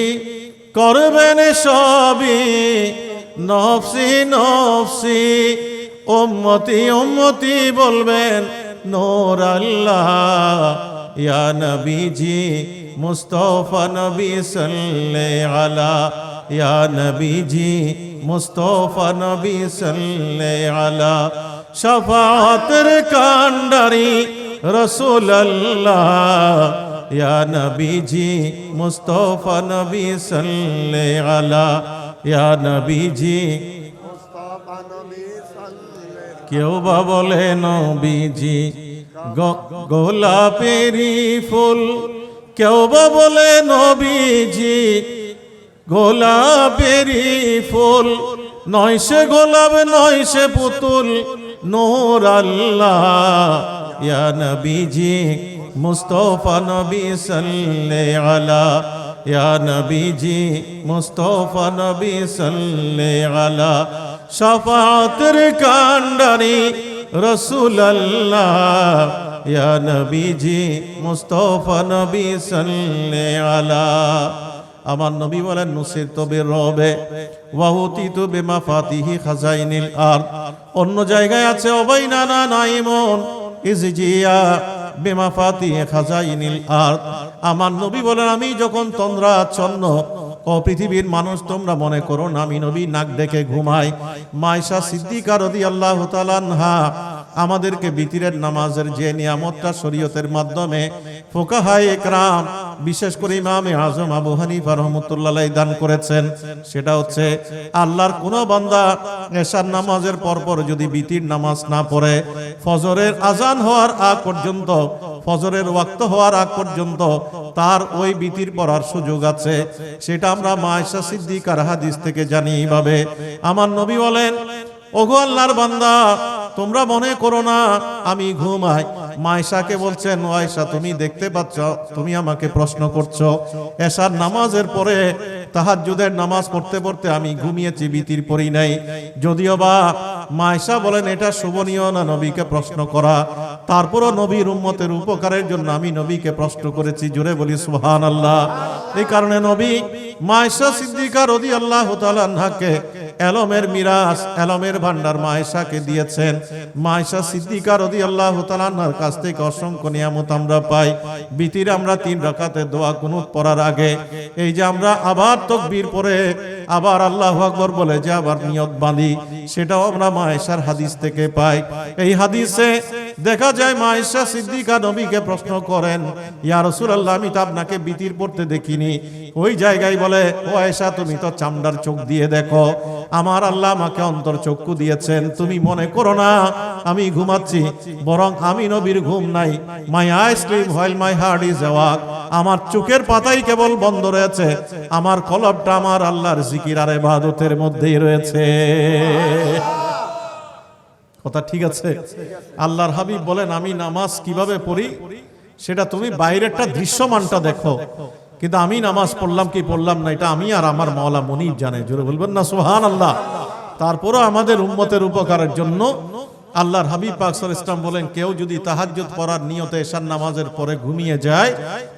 করবেন সবই নফসি নফসি, উম্মতি উম্মতি বলবেন নূর আল্লাহ। ইয়া নবীজি মুস্তাফা নবী সাল্লাল্লাহু আলা, ইয়া নবীজি মুস্তাফা নবী সাল্লাল্লাহু আলা, শাফাতের কান্ডারি রাসূলুল্লাহ। ইয়া নবীজি মুস্তাফা নবী সাল্লাল্লাহু আলা, ইয়া নবীজি মুস্তাফা নবী সাল্লাল্লাহু। কেউ বা বলে নবীজি গোলাপেরি ফুল, কেউ বা বলে নবীজি গোলাপেরি ফুল, নয় সে গোলাপ নয় সে পুতুল নূর আল্লাহ। ইয়া নবীজি মুস্তাফা নবী সাল্লাল্লাহু আলা, ইয়া নবীজি মুস্তাফা নবী সাল্লাল্লাহু আলা, শাফাতের কান্ডারি রাসূলুল্লাহ। ইয়া নবীজি মুস্তাফা নবী সাল্লাল্লাহু আলা। আমার নবী বলেন নুসিরতু বিররবে ওয়া উতিতু বিমাফাতিহি খাজাইনিল আরদ। অন্য জায়গায় আছে ওবাইনানা নাইমুন ইজজিয়া বিমাফাতিহি খাজাইনিল আরদ। আমার নবী বলেন আমি যখন তন্দ্রাচ্ছন্ন, ও পৃথিবীর মানুষ তোমরা মনে করো না আমি নবী নাক ডেকে ঘুমাই। মায়েশা সিদ্দিকা রাদিয়াল্লাহু তাআলা আনহা আমাদেরকে বিতিরের নামাজের যে নিয়ামতটা শরীয়তের মাধ্যমে ফুকাহায়ে ইকরাম, বিশেষ করে ইমামে আজম আবু হানিফা রাহমাতুল্লাহ আলাইহি দান করেছেন, সেটা হচ্ছে আল্লাহর কোন বান্দা এশার নামাজের পরপর যদি বিতির নামাজ না পড়ে, ফজরের আজান হওয়ার আগ পর্যন্ত, ফজরের ওয়াক্ত হওয়ার আগ পর্যন্ত তার ওই বিতির পড়ার সুযোগ আছে। সেটা আমরা মায়েশা সিদ্দিকার হাদিস থেকে জানি। এইভাবে আমার নবী বলেন, ওগো আল্লাহর বান্দা, তোমরা মনে করো না আমি ঘুমাই। মায়েশাকে বলছেন, ও আয়েশা তুমি দেখতে পাচ্ছ, তুমি আমাকে প্রশ্ন করছো, এশার নামাজের পরে তাহাজ্জুদের নামাজ পড়তে পড়তে আমি ঘুমিয়েছি, বিতির পড়ি নাই। যদিও বা মায়েশা বলেন এটা শোভনীয় না নবীকে প্রশ্ন করা, তারপরও নবীর উম্মতের উপকারের জন্য আমি নবীকে প্রশ্ন করেছি। জোরে বলি সুবহানাল্লাহ। এই কারণে নবী মায়েশা সিদ্দিকা রাদিয়াল্লাহু তাআলা আনহাকে এলমের মিরাস, এলমের ভান্ডার মায়েশাকে দিয়েছেন। মায়েশা সিদ্দিকা রাদিয়াল্লাহু তাআলা আনহার কাছ থেকে অসংখ্য নিয়ামত আমরা পাই। বিতির আমরা 3 রাকাতে দোয়া কুনুত পড়ার আগে এই যে আমরা আবার তাকবীর পড়ে আবার আল্লাহু আকবার বলে যে আবার নিয়ত বাঁধি, সেটাও আমরা মায়েশার হাদিস থেকে পাই। এই হাদিসে দেখা যায় মায়েশা সিদ্দিকা নবীকে প্রশ্ন করেন, ইয়া রাসূলুল্লাহ আমি তো আপনাকে বিতির পড়তে দেখিনি। ওই জায়গায় বলে, ও আয়েশা তুমি তো চামড়ার চোখ দিয়ে দেখো, আমার আল্লাহ আমাকে অন্তর চক্ষু দিয়েছেন। তুমি মনে করো না আমি ঘুমাচ্ছি, বরং আমি নবীর ঘুম নাই। My eye sleep while my heart is awake. আমার চোখের পাতাই কেবল বন্ধ রয়েছে, আমার কলবটা আমার আল্লাহর জিকির আর ইবাদতের মধ্যেই রয়েছে। কথা ঠিক আছে? আল্লাহর হাবিব বলেন আমি নামাজ কিভাবে পড়ি সেটা তুমি বাইরেরটা দৃশ্যমানটা দেখো, কিন্তু আমি নামাজ পড়লাম কি পড়লাম না এটা আমি আর আমার মাওলা মুনিব জানে। জোরে বলবেন না সুবহানাল্লাহ। তারপরও আমাদের উম্মতের উপকারের জন্য আল্লাহর হাবিব পাক সাল্লাল্লাহু আলাইহি ওয়াসাল্লাম বলেন, কেউ যদি তাহাজ্জুদ পড়ার নিয়তে এশার নামাজের পরে ঘুমিয়ে যায়,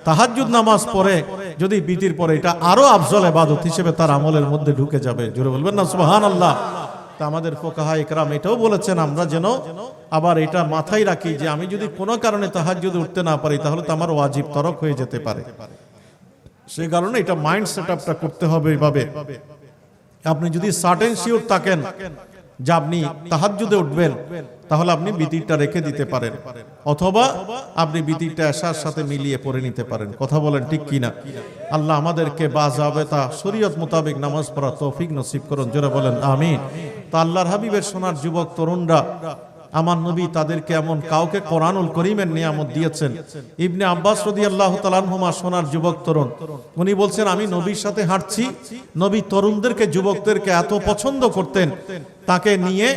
তাহাজ্জুদ নামাজ পড়ে যদি বিতির পরে, এটা আরো আফজল ইবাদত হিসেবে তার আমলের মধ্যে ঢুকে যাবে। জোরে বলবেন না সুবহানাল্লাহ। তা আমাদের ফুকাহা ইকরাম এটাও বলেছেন আমরা যেন আবার এটা মাথায় রাখি যে আমি যদি কোনো কারণে তাহাজ্জুদে উঠতে না পারি তাহলে তো আমার ওয়াজিব তরক হয়ে যেতে পারে। সে কারণে এটা মাইন্ড সেটআপটা করতে হবে এইভাবে। আপনি যদি সার্টেন শিওর থাকেন যে আপনি তাহাজ্জুদে উঠবেন তাহলে আপনি বিতিরটা রেখে দিতে পারেন, অথবা আপনি বিতিরটা এশার সাথে মিলিয়ে পড়ে নিতে পারেন। কথা বলেন ঠিক কিনা? আল্লাহ আমাদেরকে বাজাবেতা শরীয়ত মোতাবেক নামাজ পড়ার তৌফিক নসিব করুন, জোরে বলেন আমিন। তা আল্লাহর হাবিবের সোনার যুবক তরুণরা, আমার নবী তাদেরকে এমন কাউকে কোরআনুল করিমের নিয়ামত দিয়েছেন। ইবনে আব্বাস রাদিয়াল্লাহু তাআলা আনহুমা সোনার যুবক তরুণ, উনি বলছেন আমি নবীর সাথে হাঁটছি, নবী তরুণদেরকে যুবকদেরকে এত পছন্দ করতেন, তাকে নিয়ে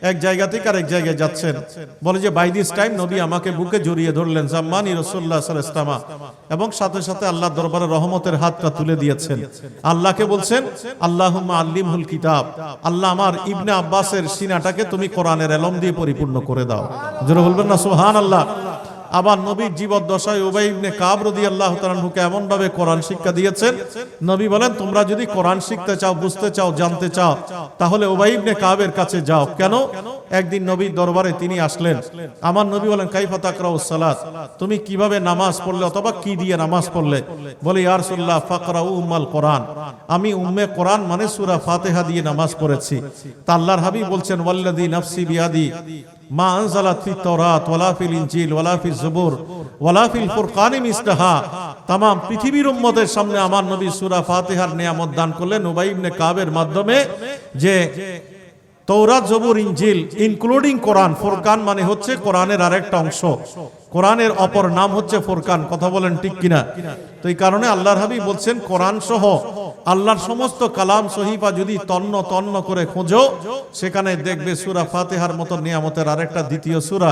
এক জায়গা থেকে আরেক জায়গায় যাচ্ছেন। বলে যে বাই দিস টাইম নবী আমাকে বুকে জড়িয়ে ধরলেন, জাম্মানি রাসূলুল্লাহ সাল্লাল্লাহু আলাইহি ওয়াসাল্লাম, এবং সাথে সাথে আল্লাহ দরবারে রহমতের হাতটা তুলে দিয়েছেন। আল্লাহকে বলছেন আল্লাহুম্মা আল্লিমহুল কিতাব, আল্লাহ আমার ইবনে আব্বাসের সিনাটাকে তুমি কোরআনের ইলম দিয়ে পরিপূর্ণ করে দাও। জোরে বলবেন না সুবহানাল্লাহ। আবার নবীর জীবদ্দশায় উবাই ইবনে কাব রাদিয়াল্লাহু তাআলা আনহুকে এমন ভাবে কোরআন শিক্ষা দিয়েছেন, নবী বলেন তোমরা যদি কোরআন শিখতে চাও, বুঝতে চাও, জানতে চাও, তাহলে উবাই ইবনে কাবের কাছে যাও। কেন? একদিন নবীর দরবারে তিনি আসলেন। আমার নবী বলেন কাইফা তাকরাউস সালাত, তুমি কিভাবে নামাজ পড়লে অথবা কি দিয়ে নামাজ পড়লে? বলে ইয়া রাসূলুল্লাহ ফাকরাউ উম্মাল কোরআন, আমি উম্মে কোরআন মানে সূরা ফাতিহা দিয়ে নামাজ পড়েছি। তা আল্লাহর হাবিব বলছেন ওয়াল্লাযী নাফসি বিয়াদি মা আনজালাত ফি তাওরাত ওয়ালা ফিল ইনজিল ওয়ালা ফিজ জুবুর ওয়ালা ফিল ফুরকানি মিসলাহা। तमाम পৃথিবীর উম্মতের সামনে আমার নবী সূরা ফাতিহার নিয়ামত দান করলেন উবাই ইবনে কাবের মাধ্যমে, যে তৌরাত জবুর ইনজিল ইনক্লুডিং কোরআন। ফুরকান মানে হচ্ছে কোরআনের আরেকটা অংশ, কোরআনের অপর নাম হচ্ছে ফুরকান। কথা বলেন ঠিক কিনা? তো এই কারণে আল্লাহর হাবিব বলছেন কোরআন সহ আল্লাহর সমস্ত কালাম সহিফা যদি তন্ন তন্ন করে খোঁজো, সেখানে দেখবে সূরা ফাতিহার মতো নিয়ামতের আরেকটা দ্বিতীয় সূরা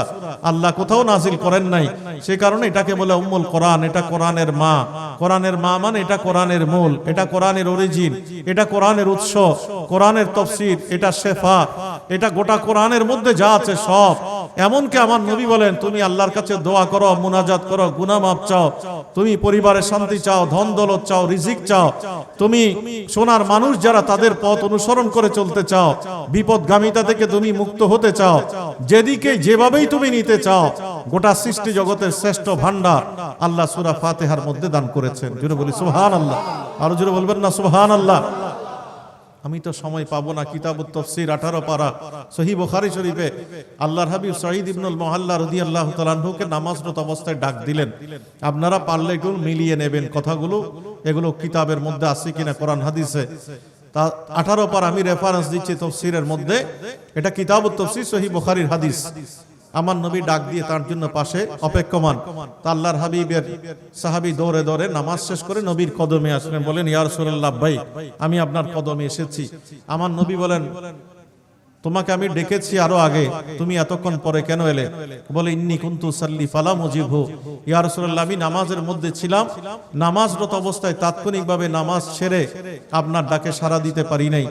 আল্লাহ কোথাও নাজিল করেন নাই। সে কারণে এটাকে বলে উম্মুল কোরআন, এটা কোরআনের মা। কোরআনের মা মানে এটা কোরআনের মূল, এটা কোরআনের অরিজিন, এটা কোরআনের উৎস, কোরআনের তাফসীর, এটা শেফা, এটা গোটা কোরআনের মধ্যে যা আছে সব। এমনকি আমার নবী বলেন তুমি আল্লাহর কাছে দোয়া করো, মুনাজাত করো, গুনাহ মাফ চাও, তুমি পরিবারে শান্তি চাও, ধন দৌলত চাও, রিজিক চাও, তুমি সোনার মানুষ যারা তাদের পথ অনুসরণ করে চলতে চাও, বিপদগামিতা থেকে তুমি মুক্ত হতে চাও, যেদিকে যেভাবেই তুমি নিতে চাও, গোটা সৃষ্টি জগতের শ্রেষ্ঠ ভান্ডার আল্লাহ সূরা ফাতিহার মধ্যে দান করেছেন। জোরে বলি সুবহানাল্লাহ। আরো জোরে বলবেন না সুবহানাল্লাহ। আমি তো সময় পাবো না। কিতাবুত তাফসীর 18 পারা সহিহ বুখারী শরীফে আল্লাহর হাবিব সাঈদ ইবনুল মুআল্লা রাদিয়াল্লাহু তাআলা আনহুকে নামাজরত অবস্থায় ডাক দিলেন। আপনারা পারলে একটু মিলিয়ে নেবেন কথাগুলো, এগুলো কিতাবের মধ্যে আছে কিনা কোরআন হাদিসে। তা 18 পারা আমি রেফারেন্স দিচ্ছি তাফসীরের মধ্যে, এটা কিতাবুত তাফসীর সহিহ বুখারীর হাদিস। আমার নবী ডাক দিয়ে তার জন্য পাশে অপেক্ষমান। তা আল্লাহর হাবিবের সাহাবী দৌড়ে দৌড়ে নামাজ শেষ করে নবীর কদমে আসলেন, বলেন ইয়া রাসূলুল্লাহ ভাই আমি আপনার কদমে এসেছি। আমার নবী বলেন তোমাকে আমি ডেকেছি আরো আগে, তুমি এতক্ষণ পরে কেন এলে? বলে ইন্নী কুনতু সাল্লি ফালা মুজিবহু, ইয়া রাসূলুল্লাহ আমি নামাজের মধ্যে ছিলাম, নামাজরত অবস্থায় তাৎক্ষণিকভাবে নামাজ ছেড়ে আপনার ডাকে সাড়া দিতে পারি নাই,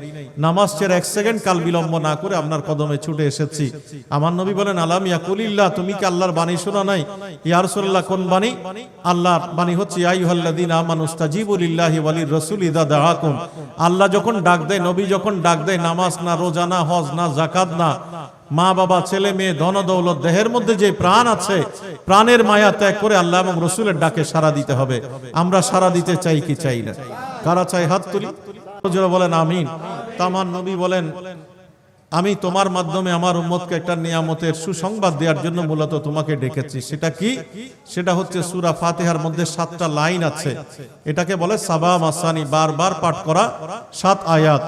নামাজ ছেড়ে 1 সেকেন্ড কাল বিলম্ব না করে আপনার কদমে ছুটে এসেছি। আমার নবী বলেন আলাম ইয়াকুলিল্লাহ, তুমি কি আল্লাহর বাণী শোনা নাই? ইয়া রাসূলুল্লাহ কোন বাণী? আল্লাহর বাণী হচ্ছে ইয়া আইয়ুহাল্লাযীনা আমানুস্তাজিবু লিল্লাহি ওয়ালির রাসূলি ইযা দাআকুম। আল্লাহ যখন ডাক দেয়, নবী যখন ডাক দেয়, নামাজ না, রোজা না, হজ না, যাকাত না, মা বাবা, ছেলে মেয়ে, ধন দৌলত, দেহের মধ্যে যে প্রাণ আছে, প্রাণের মায়া ত্যাগ করে আল্লাহ এবং রাসূলের ডাকে সাড়া দিতে হবে। আমরা সাড়া দিতে চাই কি চাই না? কারা চাই হাত তুলি, যারা বলেন আমিন। তামান নবী বলেন আমি তোমার মাধ্যমে আমার উম্মতকে একটা নিয়ামতের সুসংবাদ দেওয়ার জন্য মূলত তোমাকে ডেকেছি। সেটা কি? সেটা হচ্ছে সূরা ফাতিহার মধ্যে 7টা লাইন আছে, এটাকে বলে সাবা মাসানি, বারবার পাঠ করা 7 আয়াত।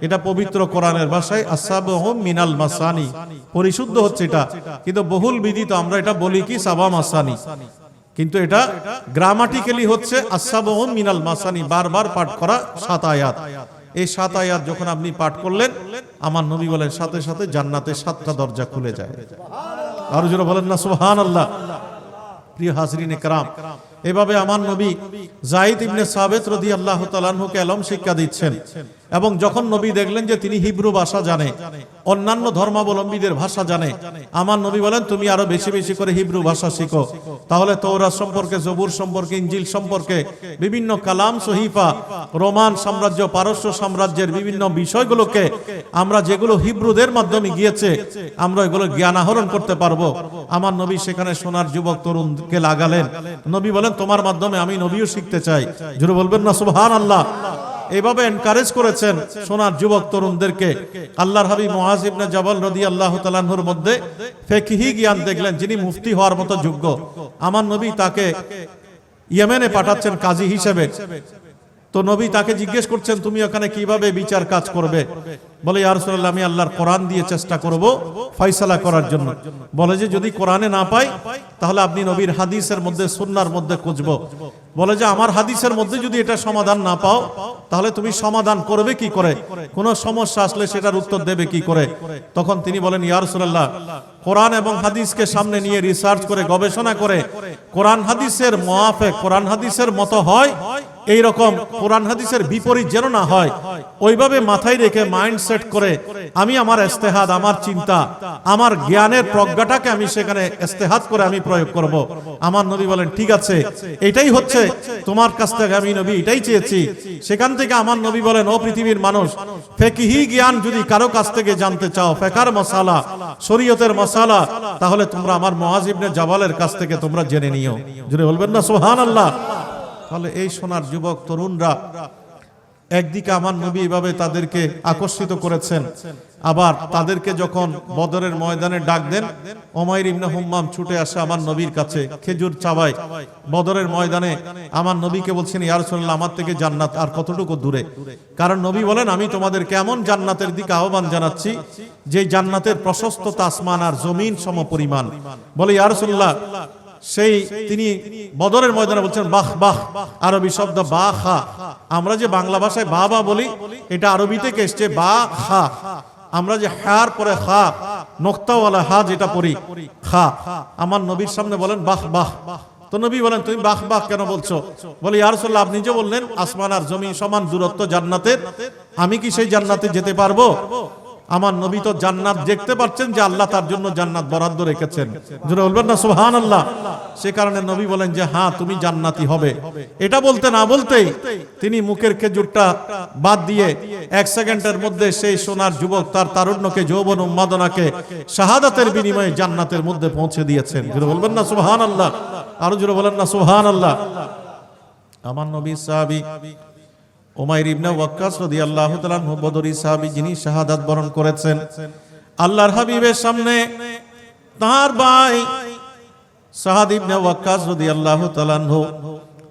এটা পবিত্র কোরআনের ভাষায় আসাবহু মিনাল মাসানি, পরিশুদ্ধ হচ্ছে এটা, কিন্তু বহুল বিদিত আমরা এটা বলি কি সাবা মাসানি, কিন্তু এটা গ্রামাটিক্যালি হচ্ছে আসাবহু মিনাল মাসানি, বারবার পাঠ করা 7 আয়াত। এই 7 আয়াত যখন আপনি পাঠ করলেন, আমার নবী বলেন সাথে সাথে জান্নাতের 7টা দরজা খুলে যায়। আরো জোরে বলেন না সুবহানাল্লাহ। প্রিয় হাজরিনে কেরাম, এভাবে আমার নবী যায়েদ ইবনে সাবিত রাদিয়াল্লাহু তাআলা আনহুকে ইলম শিক্ষা দিচ্ছেন। এবং যখন নবী দেখলেন যে তিনি হিব্রু ভাষা জানে, অন্যান্য ধর্মাবলম্বীদের ভাষা জানে, আমার নবী বলেন তুমি আরো বেশি বেশি করে হিব্রু ভাষা শিখো, তাহলে তৌরাত সম্পর্কে, জবুর সম্পর্কে, ইনজিল সম্পর্কে, বিভিন্ন কালাম, সহিফা, রোমান সাম্রাজ্য, পারস্য সাম্রাজ্যের বিভিন্ন বিষয়গুলোকে আমরা যেগুলো হিব্রুদের মাধ্যমে গিয়েছে আমরা এগুলো জ্ঞান আহরণ করতে পারবো। আমার নবী সেখানে সোনার যুবক তরুণকে লাগালেন। নবী বলেন তোমার মাধ্যমে আমি নবীও শিখতে চাই। জোরে বলবেন না সুবহানাল্লাহ। এইভাবে এনকারেজ করেছেন সোনার যুবক তরুণদেরকে। আল্লাহর হাবিব মুআজ ইবনে জাবাল রাদিয়াল্লাহু তাআলা আনহুর মধ্যে ফিকহি জ্ঞান দেখলেন, যিনি মুফতি হওয়ার মতো যোগ্য। আমার নবী তাকে ইয়েমেনে পাঠাচ্ছেন কাজী হিসেবে। তো নবী তাকে জিজ্ঞেস করছেন তুমি ওখানে কিভাবে বিচার কাজ করবে? বলে ইয়া রাসূলুল্লাহ আমি আল্লাহর কোরআন দিয়ে চেষ্টা করব ফয়সালা করার জন্য। বলে যে যদি কোরআনে না পাই তাহলে আপনি নবীর হাদিসের মধ্যে, সুন্নাহর মধ্যে খুঁজব। বলে যে আমার হাদিসের মধ্যে যদি এটা সমাধান না পাও তাহলে তুমি সমাধান করবে কি করে? কোন সমস্যা আসলে সেটার উত্তর দেবে কি করে? তখন তিনি বলেন ইয়া রাসূলুল্লাহ কোরআন এবং হাদিসকে সামনে নিয়ে রিসার্চ করে, গবেষণা করে কোরআন হাদিসের মুআফিক, কোরআন হাদিসের মতো হয় এই রকম, কোরআন হাদিসের বিপরীত যেন না হয়, ওইভাবে মাথায় রেখে মাইন্ড সেট করে আমি আমার ইস্তেহাদ, আমার চিন্তা, আমার জ্ঞানের প্রজ্ঞাটাকে আমি সেখানে ইস্তেহাদ করে আমি প্রয়োগ করব। আমার নবী বলেন ঠিক আছে, এটাই হচ্ছে তোমার কাছ থেকে আমি নবী এটাই চেয়েছি। সেখান থেকে আমার নবী বলেন ও পৃথিবীর মানুষ, ফিকহি জ্ঞান যদি কারো কাছ থেকে জানতে চাও, ফিকহের মাসালা, শরীয়তের মাসালা, তাহলে তোমরা আমার মুআজ ইবনে জাবালের কাছ থেকে তোমরা জেনে নিও। জোরে বলবেন না সুবহানাল্লাহ। তাহলে এই সোনার যুবক তরুণরা একদিকে আমার নবী এভাবে তাদেরকে আকর্ষিত করেছেন, আবার তাদেরকে যখন বদরের ময়দানে ডাক দেন, উমাইর ইবনে হুম্মাম ছুটে আসে আমার নবীর কাছে, খেজুর চাবায়। বদরের ময়দানে আমার নবীকে বলছেন ইয়া রাসূলুল্লাহ আমার থেকে জান্নাত আর কতটুকু দূরে? কারণ নবী বলেন আমি তোমাদের কেমন জান্নাতের দিকে আহ্বান জানাচ্ছি যে জান্নাতের প্রশস্ততা আসমান আর জমিন সমপরিমাণ। বলে ইয়া রাসূলুল্লাহ সেই তিনি বদরের ময়দানে বলছেন বাহ বাহ, আরবি শব্দ বা খা। আমরা যে বাংলা ভাষায় বাবা বলি এটা আরবি থেকে এসছে বা খা। আমরা যে হার পরে খা, নোক্তাওয়ালা হা যেটা পড়ি খা, আমার নবীর সামনে বলেন বাহ বাহ। তো নবী বলেন তুমি বাহ বাহ কেন বলছো? বলে ইয়া রাসূলুল্লাহ আপনি যে বললেন আসমান আর জমিন সমান দূরত্ব জান্নাতের, আমি কি সেই জান্নাতে যেতে পারবো? আমার নবী তো জান্নাত দেখতে পাচ্ছেন যে আল্লাহ তার জন্য জান্নাত বরাদ্দ রেখেছেন। জোরে বলবেন না সুবহানাল্লাহ। সে কারণে নবী বলেন যে হ্যাঁ তুমি জান্নাতি হবে। এটা বলতে না বলতেই তিনি মুখের খেজুরটা বাদ দিয়ে 1 সেকেন্ডের মধ্যে সেই সোনার যুবক তার তারুণ্যকে, যৌবন, উন্মাদনাকে শাহাদাতের বিনিময়ে জান্নাতের মধ্যে পৌঁছে দিয়েছেন। জোরে বলবেন না সুবহানাল্লাহ। আরো জোরে বলেন না সুবহানাল্লাহ। আমার নবী সাহাবী উমাইর ইবনে ওয়াক্কাস রাদিয়াল্লাহু তাআলা আনহু বদরি সাহাবী, যিনি শাহাদাত বরণ করেছেন। আল্লাহর হাবিবের সামনে তার ভাই সাদ ইবনে ওয়াক্কাস রাদিয়াল্লাহু তাআলা আনহু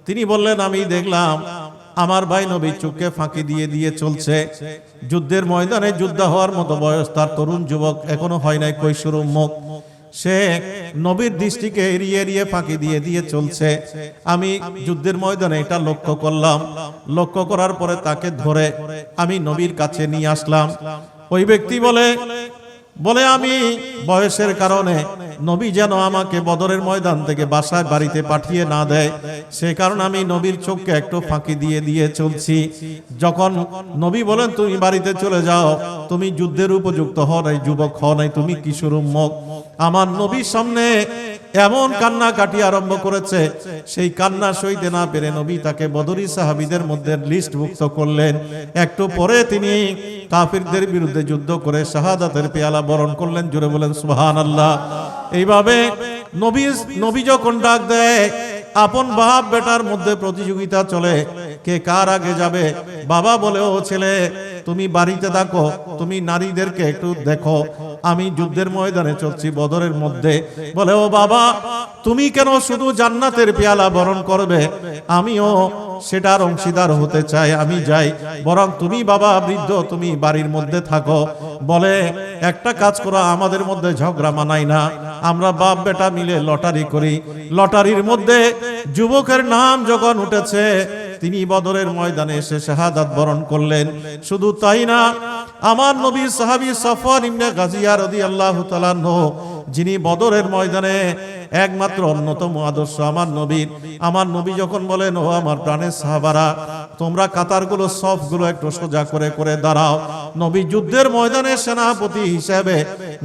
তিনি বললেন আমি দেখলাম আমার ভাই নবী চোখে ফাঁকি দিয়ে দিয়ে চলছে। যুদ্ধের ময়দানে যুদ্ধ হওয়ার মতো বয়স তার, তরুণ যুবক, এখনো হয় নাই কৈশোর উন্মুখ। সে নবীর দৃষ্টিকে এড়িয়ে এড়িয়ে ফাঁকি দিয়ে দিয়ে চলছে। আমি যুদ্ধের ময়দানে এটা লক্ষ্য করলাম। লক্ষ্য করার পরে তাকে ধরে আমি নবীর কাছে নিয়ে আসলাম। ওই ব্যক্তি বলে আমি বয়সের কারণে নবী যেন আমাকে বদরের ময়দান থেকে বাসায় বাড়িতে পাঠিয়ে না দেয়, সে কারণে আমি নবীর চোখকে একটু ফাঁকি দিয়ে দিয়ে চলছি। যখন নবী বলেন তুমি বাড়িতে চলে যাও, তুমি যুদ্ধের উপযুক্ত হও নাই, যুবক হও নাই, তুমি কিশোর উন্মুখ। আমার নবীর সামনে এমন কান্না কাটি আরম্ভ করেছে, সেই কান্না সইতে না পেরে নবী তাকে বদরি সাহাবীদের মধ্যে লিস্টভুক্ত করলেন। একটু পরে তিনি কাফিরদের বিরুদ্ধে যুদ্ধ করে শাহাদাতের পেয়ালা বরণ করলেন। জোরে বলেন সুবহানাল্লাহ। এইভাবে নবী যখন ডাক দেয়, আপন বাপ বেটার মধ্যে প্রতিযোগিতা চলে, কে কার আগে যাবে। বাবা বলে ও ছেলে তুমি বাড়িতে থাকো, তুমি নারীদেরকে একটু দেখো, আমি যুদ্ধের ময়দানে চলছি বদরের মধ্যে। বলে ও বাবা তুমি কেন শুধু জান্নাতের পেয়ালা বরণ করবে, আমিও সেটার অংশীদার হতে চাই, আমি যাই। বরং তুমি বাবা বৃদ্ধ, তুমি বাড়ির মধ্যে থাকো। বলে একটা কাজ করো, আমাদের মধ্যে ঝগড়া মানাই না, আমরা বাপ বেটা মিলে লটারি করি। লটারির মধ্যে যুবকের নাম যখন উঠেছে, তিনি বদরের ময়দানে এসে শাহাদাত বরণ করলেন। শুধু তাই না, আমার নবীর সাহাবী সাফওয়ান ইবনে গাজিয়া রাদিয়াল্লাহু তাআলা আনহু, যিনি বদরের ময়দানে একমাত্র অন্যতম আদর্শ আমার নবীর। আমার নবী যখন বলেন, ও আমার প্রাণের সাহাবারা, তোমরা কাতারগুলো সফগুলো একটু সোজা করে করে দাঁড়াও। নবী যুদ্ধের ময়দানে সেনাপতি হিসেবে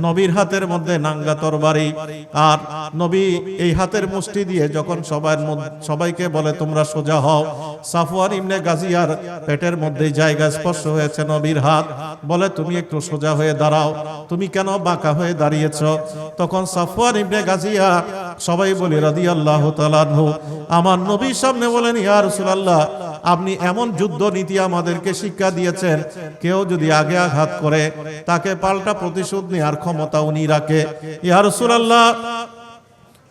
নবীর হাতের মধ্যে নাঙ্গা তরবারি, আর নবী এই হাতের মুষ্টি দিয়ে যখন সবাইকে বলে তোমরা সোজা হও, সাফওয়ান ইবনে গাজিয়ার পেটের মধ্যে জায়গা স্পর্শ হয়েছে নবীর হাত, বলে তুমি একটু সোজা হয়ে দাঁড়াও, তুমি কেন বাঁকা হয়ে দাঁড়িয়েছ? তখন সাফওয়ান ইবনে গাজিয়া, সবাই বলে রাদিয়াল্লাহু তাআলা আনহু, আমার নবীর সামনে বলেন, ইয়া রাসূলুল্লাহ, আপনি এমন যুদ্ধ নীতি আমাদেরকে শিক্ষা দিয়েছেন, কেউ যদি আগে আঘাত করে তাকে পাল্টা প্রতিশোধ নেওয়ার ক্ষমতা উনি রাখে। ইয়া রাসূলুল্লাহ,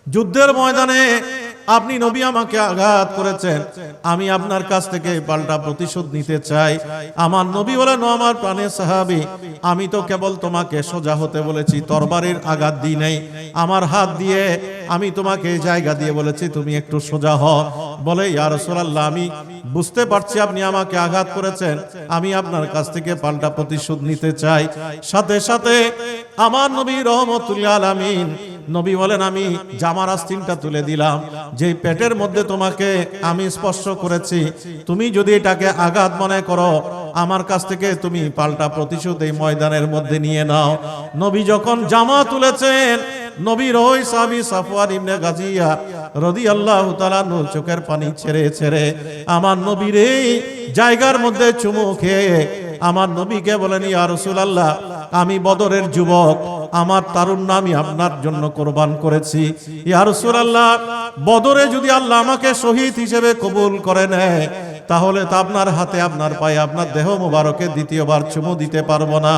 যুদ্ধের ময়দানে আপনি নবী আমাকে আঘাত করেছেন, আমি আপনার কাছ থেকে পাল্টা প্রতিশোধ নিতে চাই। আমার নবী বলেন, আমার প্রাণের সাহাবী, আমি তো কেবল তোমাকে সোজা হতে বলেছি, তরবারির আঘাত দিই নাই। আমার হাত দিয়ে আমি তোমাকে জায়গা দিয়ে বলেছি তুমি একটু সোজা হও। বলে, ইয়া রাসূলুল্লাহ, আমি বুঝতে পারছি আপনি আমাকে আঘাত করেছেন, আমি আপনার কাছ থেকে পাল্টা প্রতিশোধ নিতে চাই। সাথে সাথে আমার নবী রহমতুল আলামিন নবী বলেন, আমি জামার আস্তিনটা তুলে দিলাম, যে পেটের মধ্যে তোমাকে আমি স্পর্শ করেছি, তুমি যদি এটাকে আঘাত মনে করো, আমার কাছ থেকে তুমি পাল্টা প্রতিশোধ এই ময়দানের মধ্যে নিয়ে নাও। নবী যখন জামা তুলেছেন, নবীর ওই সাহাবী সাফওয়ান ইবনে গাজিয়া রাদিয়াল্লাহু তাআলা চোখের পানি ছেড়ে ছেড়ে আমার নবীর এই জায়গার মধ্যে চুমু খেয়ে আমার নবীকে বলেন, ইয়া রাসূলুল্লাহ, আমি বদরের যুবক, আমার তারুণ্য আমি আপনার জন্য কোরবান করেছি। ইয়া রাসূলুল্লাহ, বদরে যদি আল্লাহ আমাকে শহীদ হিসেবে কবুল করে নেয়, তাহলে তো আপনার হাতে, আপনার পায়ে, আপনার দেহ মোবারকে দ্বিতীয়বার চুমু দিতে পারবো না।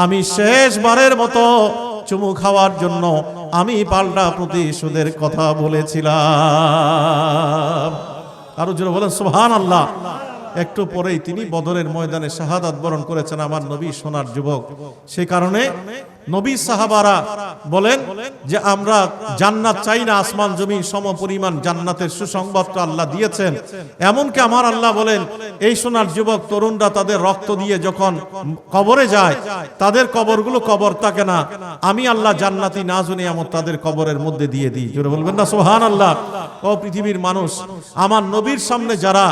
আমি শেষবারের মতো চুমু খাওয়ার জন্য আমি পাল্টা প্রতিশোধের কথা বলেছিলাম। আরো জোরে বলেন সুবহানাল্লাহ। একটু পরেই তিনি বদরের ময়দানে শাহাদাত বরণ করেছেন, আমার নবী সোনার যুবক। সেই কারণে নবী সাহাবারা বলেন যে আমরা জান্নাত চাই না, আসমান জমি সম পরিমাণ জান্নাতের সুসংবাদ আল্লাহ দিয়েছেন। এমনকি আমার আল্লাহ বলেন, এই সোনার যুবক তরুণরা তাদের রক্ত দিয়ে যখন কবরে যায়, তাদের কবরগুলো কবর থাকে না, আমি আল্লাহ জান্নাতি নাজু নিয়ামত তাদের কবরের মধ্যে দিয়ে দিই। জোরে বলবেন না সুবহানাল্লাহ। ও পৃথিবীর মানুষ, আমার নবীর সামনে যারা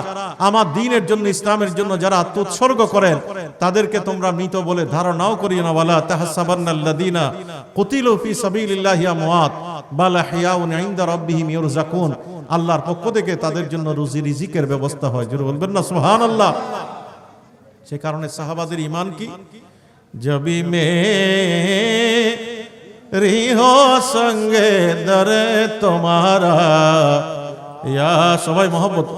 আমার দ্বীনের জন্য, ইসলামের জন্য যারা আত্মোৎসর্গ করেন, তাদেরকে তোমরা মৃত বলে ধারণাও করিও না। ওয়ালা তাহসাবান্নাল্লাযীনা কুতিলু ফি সাবিলিল্লাহি আমওয়াত বাল আহইয়াউন ইনদা রাব্বিহিম ইরযাকুন। আল্লাহর পক্ষ থেকে তাদের জন্য রুজি রিজিকের ব্যবস্থা হয়। জোরে বলবেন না সুবহানাল্লাহ। সে কারণে সাহাবাদের ঈমান কি, জবি মেরি হো সঙ্গে দরে তোমারা, ইয়া সবাই মোহব্বত,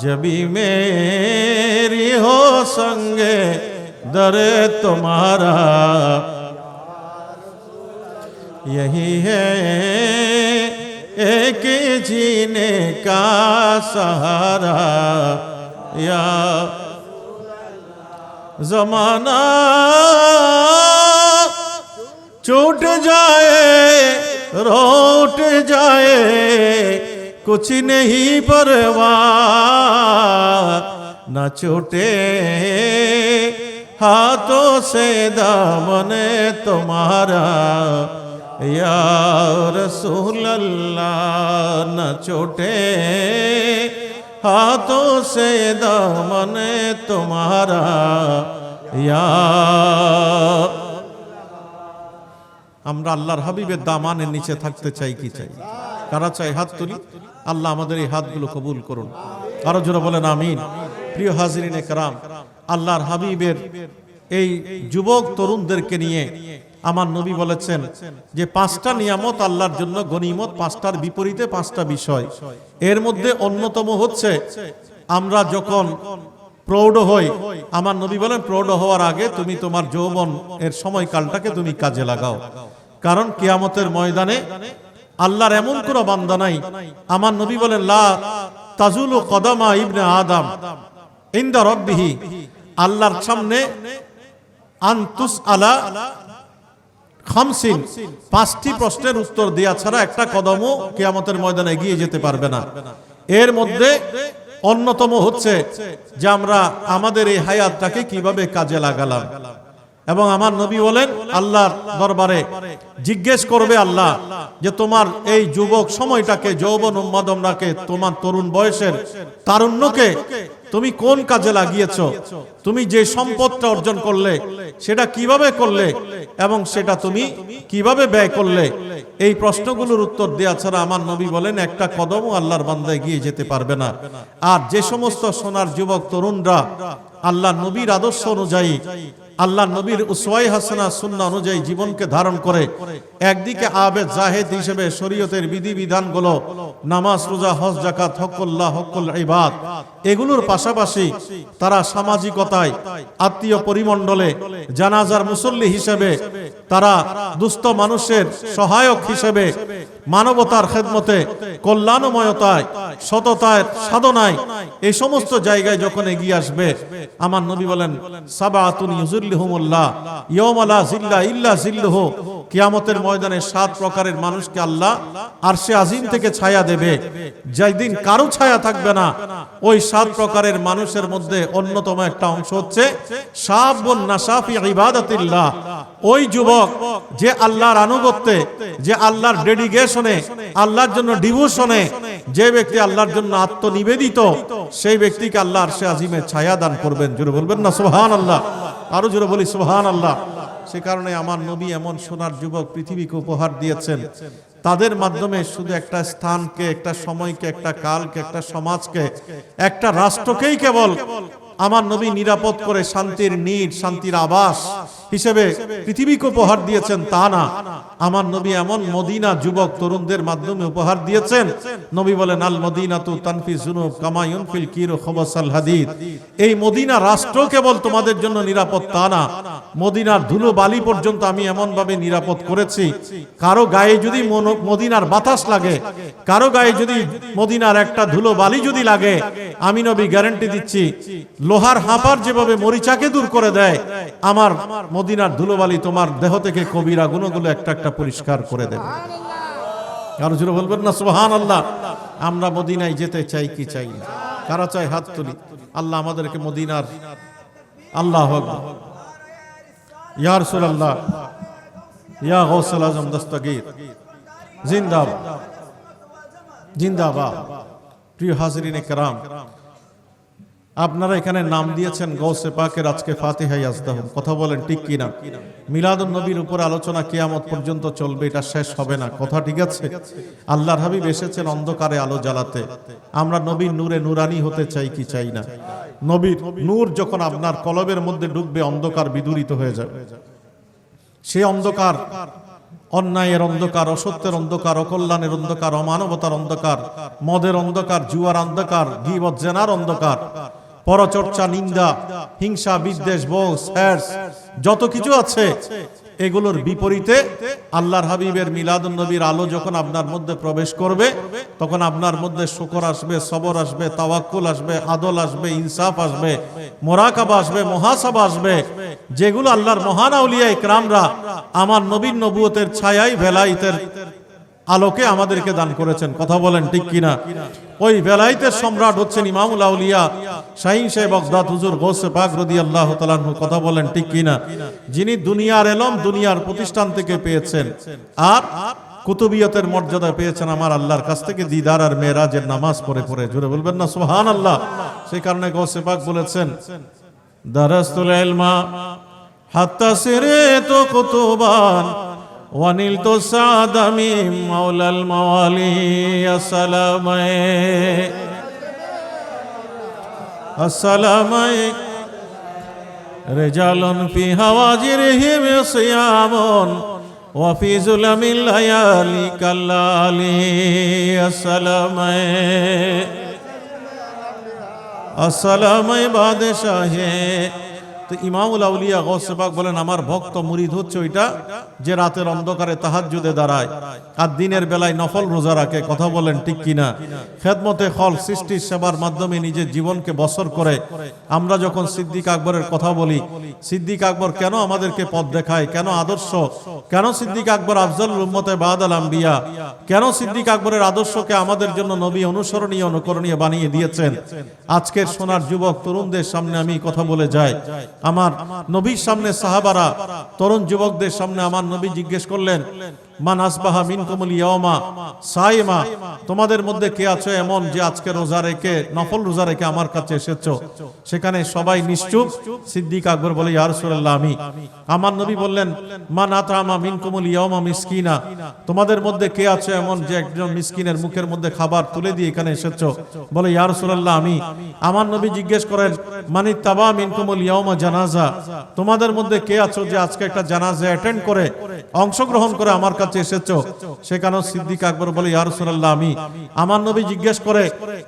जबी मेरी हो संगे दरे तुम्हारा, यही है एक जीने का सहारा। या जमाना छूट जाए रोट जाए कुछ नहीं परवाह, न छूटे हाथों से दामने तुम्हारा, या रसूल अल्लाह न छूटे हाथों से दामने तुम्हारा, या আমরা আল্লাহর হাবিবের দামানের নিচে থাকতে চাই কি চাই? কারা চাই? হাত তুলি। আল্লাহ আমাদের এই হাতগুলো কবুল করুন। আরো জোরে বলেন আমিন। প্রিয় হাজিরিনে কেরাম, আল্লাহর হাবিবের এই যুবক তরুণদেরকে নিয়ে আমার নবী বলেছেন যে 5টা নিয়ামত আল্লাহর জন্য গনিমত, 5টার বিপরীতে 5টা বিষয়। এর মধ্যে অন্যতম হচ্ছে আমরা যখন প্রৌঢ় হই, আমার নবী বলেন প্রৌঢ় হওয়ার আগে তুমি তোমার যৌবন এর সময়কালটাকে তুমি কাজে লাগাও। কারণ কিয়ামতের ময়দানে আল্লাহর এমন কোন বান্দা নাই, আমার নবী বলেন লা তাজুলু কদামা ইবনে আদম ইনদা রাব্বিহি, আল্লাহর সামনে আনতুস আলা খামসিন, 5টি প্রশ্নের উত্তর দেয়া ছাড়া একটা কদমও কিয়ামতের ময়দানে এগিয়ে যেতে পারবে না। এর মধ্যে অন্যতম হচ্ছে যে আমরা আমাদের এই হায়াতটাকে কিভাবে কাজে লাগালাম। এবং আমার নবী বলেন আল্লাহর দরবারে জিজ্ঞেস করবে আল্লাহ যে তোমার এই যুবক সময়টাকে, যৌবন উন্মাদনাকে, তোমার তরুণ বয়সের তারুণ্যকে তুমি কোন কাজে লাগিয়েছো, তুমি যে সম্পদটা অর্জন করলে সেটা কিভাবে করলে এবং সেটা তুমি কিভাবে ব্যয় করলে। এই প্রশ্নগুলোর উত্তর দেওয়া ছাড়া আমার নবী বলেন একটা কদমও আল্লাহর বান্দায় গিয়ে যেতে পারবে না। আর যে সমস্ত সোনার যুবক তরুণরা আল্লাহ নবীর আদর্শ অনুযায়ী, আল্লাহ নবীর উসওয়ায়ে হাসানা সুন্নাহ অনুযায়ী জীবনকে ধারণ করে একদিকে আবেদ জাহেদ হিসেবে শরীয়তের বিধিবিধানগুলো, নামাজ রোজা হজ যাকাত হকুল্লাহ হকুল ইবাদ, এগুলোর পাশাপাশি তারা সামাজিকতায়, আত্মীয় পরিমণ্ডলে জানাজার মুসল্লি হিসেবে, তারা দুস্থ মানুষের সহায়ক হিসেবে, মানবতার খেদমতে, কল্যাণময়তায়, সততায়, সাধনায়, এই সমস্ত জায়গায় যখন এগিয়ে আসবে, আমার নবী বলেন সাবাতুন ইউজিল্লুহুমুল্লাহ ইয়াওমা লা জিল্লা ইল্লা জিল্লুহু, কিয়ামতের ময়দানে 7 প্রকারের মানুষকে আল্লাহ আরশে আজিম থেকে ছায়া দেবে, যেই দিন কারো ছায়া থাকবে না। ওই 7 প্রকারের মানুষের মধ্যে অন্যতম একটা অংশ হচ্ছে শাবুন নাশা ফি ইবাদাতিল্লাহ, ওই যুবক যে আল্লাহর আনুগত্যে, যে আল্লাহর ডেডিকেশনে, আল্লাহর জন্য ডিভোশনে, যে ব্যক্তি আল্লাহর জন্য আত্মনিবেদিত, সেই ব্যক্তিকে আল্লাহ আরশে আজিমে ছায়া দান করবেন। জোরে বলবেন না সুবহানাল্লাহ? আরো জোরে বলি সুবহানাল্লাহ। সে কারণে আমার নবী এমন সোনার যুবক পৃথিবীকে উপহার দিয়েছেন, তাদের মাধ্যমে শুধু একটা স্থানকে, একটা সময়কে, একটা কালকে, একটা সমাজকে, একটা রাষ্ট্রকেই কেবল আমার নবী নিরাপদ করে শান্তির নীড়, শান্তির আবাস হিসেবে পৃথিবীকে উপহার দিয়েছেন তা না, আমার নবী এমন মদিনা যুবক তরুণদের মাধ্যমে উপহার দিয়েছেন। নবী বলেন আল মদিনাতু তানফি যুনুব কামা ইউনফিল কিরু খবসাল হাদিদ, এই মদিনা রাষ্ট্র কেবল তোমাদের জন্য নিরাপদ তা না, মদিনার ধুলো বালি পর্যন্ত আমি এমন ভাবে নিরাপদ করেছি, কারো গায়ে যদি মদিনার বাতাস লাগে, কারো গায়ে যদি মদিনার একটা ধুলো বালি যদি লাগে, আমি নবী গ্যারান্টি দিচ্ছি লোহার হাঁপার যেভাবে মরিচাকে দূর করে দেয়, আমার মদিনার ধুলোবালি তোমার দেহ থেকে কবিরা গুণগুলো একটা একটা পরিষ্কার করে দেবে। কারো জোরে বলবেন না সুবহানাল্লাহ? আমরা মদিনায় যেতে চাই কি চাই না? কারা চাই হাত তুলি। আল্লাহ আমাদেরকে মদিনার, আল্লাহু আকবার, ইয়া রাসূলুল্লাহ, ইয়া গাউসুল আজম দস্তগীর, জিন্দাবাদ জিন্দাবাদ। প্রিয় হাজিরিনে কেরাম, আপনারা এখানে নাম দিয়েছেন গৌসে পাকের, আজকে ফাতিহা ইয়াজদাহুম, কথা বলেন ঠিক কিনা? মিলাদুন নবীর উপর আলোচনা কিয়ামত পর্যন্ত চলবে, এটা শেষ হবে না, কথা ঠিক আছে? আল্লাহর হাবিব এসেছেন অন্ধকারে আলো জ্বালাতে, আমরা নবীর নূরে নূরানি হতে চাই কি চাই না? নবীর নূর যখন আপনার কলবের মধ্যে ঢুকবে, অন্ধকার বিদূরিত হয়ে যাবে। সেই অন্ধকার অন্যায়ের অন্ধকার, অসত্যের অন্ধকার, অকল্যাণের অন্ধকার, অমানবতার অন্ধকার, মদের অন্ধকার, জুয়ার অন্ধকার, গীবত জেনার অন্ধকার, পরচর্চা, নিন্দা, হিংসা, বিদ্বেষ, বোস, যত কিছু আছে, এগুলোর বিপরীতে আল্লাহর হাবিবের মিলাদুন নবীর আলো যখন আপনার মধ্যে প্রবেশ করবে, তখন আপনার মধ্যে শুকর আসবে, সবর আসবে, তাওয়াক্কুল আসবে, আদল আসবে, ইনসাফ আসবে, মুরাকাবা আসবে, মুহাসাবা আসবে, যেগুলো আল্লাহর মহান আউলিয়া ইকরামরা আমার নবীর নবুয়তের ছায়ায় ভেলাইতের আলোকে আমাদেরকে দান করেছেন, কথা বলেন ঠিক কিনা? ওই ভেলাইতের সম্রাট হচ্ছেন ইমামুল আউলিয়া শাহীন শাহ বাগদাদ হুজুর গৌসে পাক রাদিয়াল্লাহু তাআলা আনহু, কথা বলেন ঠিক কিনা? যিনি দুনিয়ার এলম দুনিয়ার প্রতিষ্ঠান থেকে পেয়েছেন, আর কুতুবিয়তের মর্যাদা পেয়েছেন আমার আল্লাহর কাছ থেকে দিদার আর মেরাজের নামাজ পড়ে পড়ে। জোরে বলবেন না সুবহানাল্লাহ? সেই কারণে গৌসে পাক বলেছেন দারাস্তুল ইলমা হাত্তা সিরতু কুতুবান ওয়ানিলতু সাদামি মাওলাল মাওয়ালি আসসালামায়ে আসসালামায়ে রিজালুন ফি হাওয়াজিরিহিম সিয়ামুন ওয়া ফি যুলামিল লায়ালি কাল্লালি আসসালামায়ে আসসালামায়ে বাদশাহে। তো ইমামুল আউলিয়া গৌসে পাক বলেন আমার ভক্ত মুরিদ হচ্ছে ওইটা যে রাতের অন্ধকারে তাহাজ্জুদে দাঁড়ায় আর দিনের বেলায় নফল রোজা রাখে, কথা বলেন ঠিক কিনা? খেদমতে খল সৃষ্টির সেবার মাধ্যমে নিজের জীবনকে বছর করে। আমরা যখন সিদ্দিক আকবরের কথা বলি, সিদ্দিক আকবর কেন আমাদেরকে পথ দেখায়, কেন আদর্শ, কেন সিদ্দিক আকবর আফজালুল উম্মতে বাদাল আম্বিয়া, কেন সিদ্দিক আকবরের আদর্শকে আমাদের জন্য নবী অনুসরণীয় অনুকরণীয় বানিয়ে দিয়েছেন, আজকের সোনার যুবক তরুণদের সামনে আমি কথা বলে যাই। আমার নবীর সামনে সাহাবারা তরুণ যুবকদের সামনে আমার নবী জিজ্ঞেস করলেন, মান আসবাহা মিনকুমুল ইয়াওমা সাইমা, তোমাদের মধ্যে কে আছো এমন যে আজকে রোজা রেখে, নফল রোজা রেখে আমার কাছে এসেছো? সেখানে সবাই নিশ্চুপ। সিদ্দিক আকবর বলে, ইয়া রাসূলুল্লাহ, আমি। আমার নবী বললেন, মান আতামা মিনকুমুল ইয়াওমা মিসকিনা, তোমাদের মধ্যে কে আছো এমন যে একজন মিসকিনের মুখের মধ্যে খাবার তুলে দিয়ে এখানে এসেছো? বলে, ইয়া রাসূলুল্লাহ, আমি। আমার নবী জিজ্ঞেস করেন, মানি তাবা মিনকুমুল ইয়াওমা জানাজা, তোমাদের মধ্যে কে আছো যে আজকে একটা জানাজা অ্যাটেন্ড করে, অংশগ্রহণ করে আমার কাছে এসেছো? সেখানেও সিদ্দিক আকবর বলে, ইয়া রাসূলুল্লাহ, আমি। আমার নবী জিজ্ঞেস করে,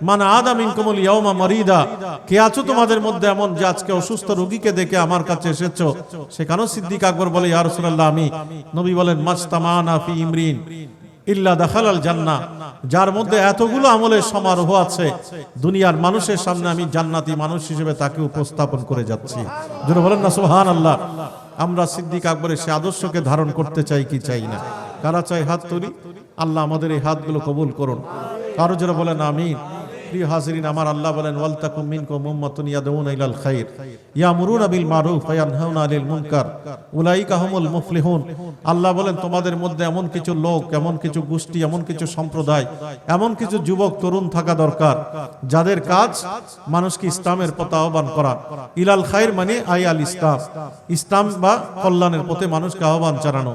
মান আদা মিনকুমুল ইয়াওমা মারিদা, কে আছো তোমাদের মধ্যে এমন যে আজকে অসুস্থ রোগীকে দেখে আমার কাছে এসেছো? সেখানেও সিদ্দিক আকবর বলে, ইয়া রাসূলুল্লাহ, আমি। নবী বলেন, মাজতামানা ফি ইমরিন ইল্লা দাখালাল জান্নাহ, যার মধ্যে এতগুলো আমলের সমারোহ আছে, দুনিয়ার মানুষের সামনে আমি জান্নাতি মানুষ হিসেবে তাকে উপস্থাপন করে যাচ্ছি। যারা বলেন না সুবহানাল্লাহ। আমরা সিদ্দিক আকবরের সে আদর্শকে ধারণ করতে চাই কি চাই না? কারা চাই হাত তুলি। আল্লাহ আমাদের এই হাতগুলো কবুল করুন। কারো যারা বলেন আমিন। প্রিয় হাজিরিন, আমার আল্লাহ বলেন, ওয়ালতাকুম মিনকুম উম্মাতুন ইয়াদউনা ইলাল খায়র ইয়ামুরুনা বিল মারুফ ওয়া ইয়ানহাউনা আনিল মুনকার উলাইকা হুমুল মুফলিহুন। আল্লাহ বলেন, তোমাদের মধ্যে এমন কিছু লোক, এমন কিছু গোষ্ঠী, এমন কিছু সম্প্রদায়, এমন কিছু যুবক তরুণ থাকা দরকার যাদের কাজ মানুষকে ইসলামের পথে আহ্বান করা। ইলাল খায়র মানে আই আল ইসলাম, ইসলাম বা কল্যাণের পথে মানুষকে আহ্বান জানানো,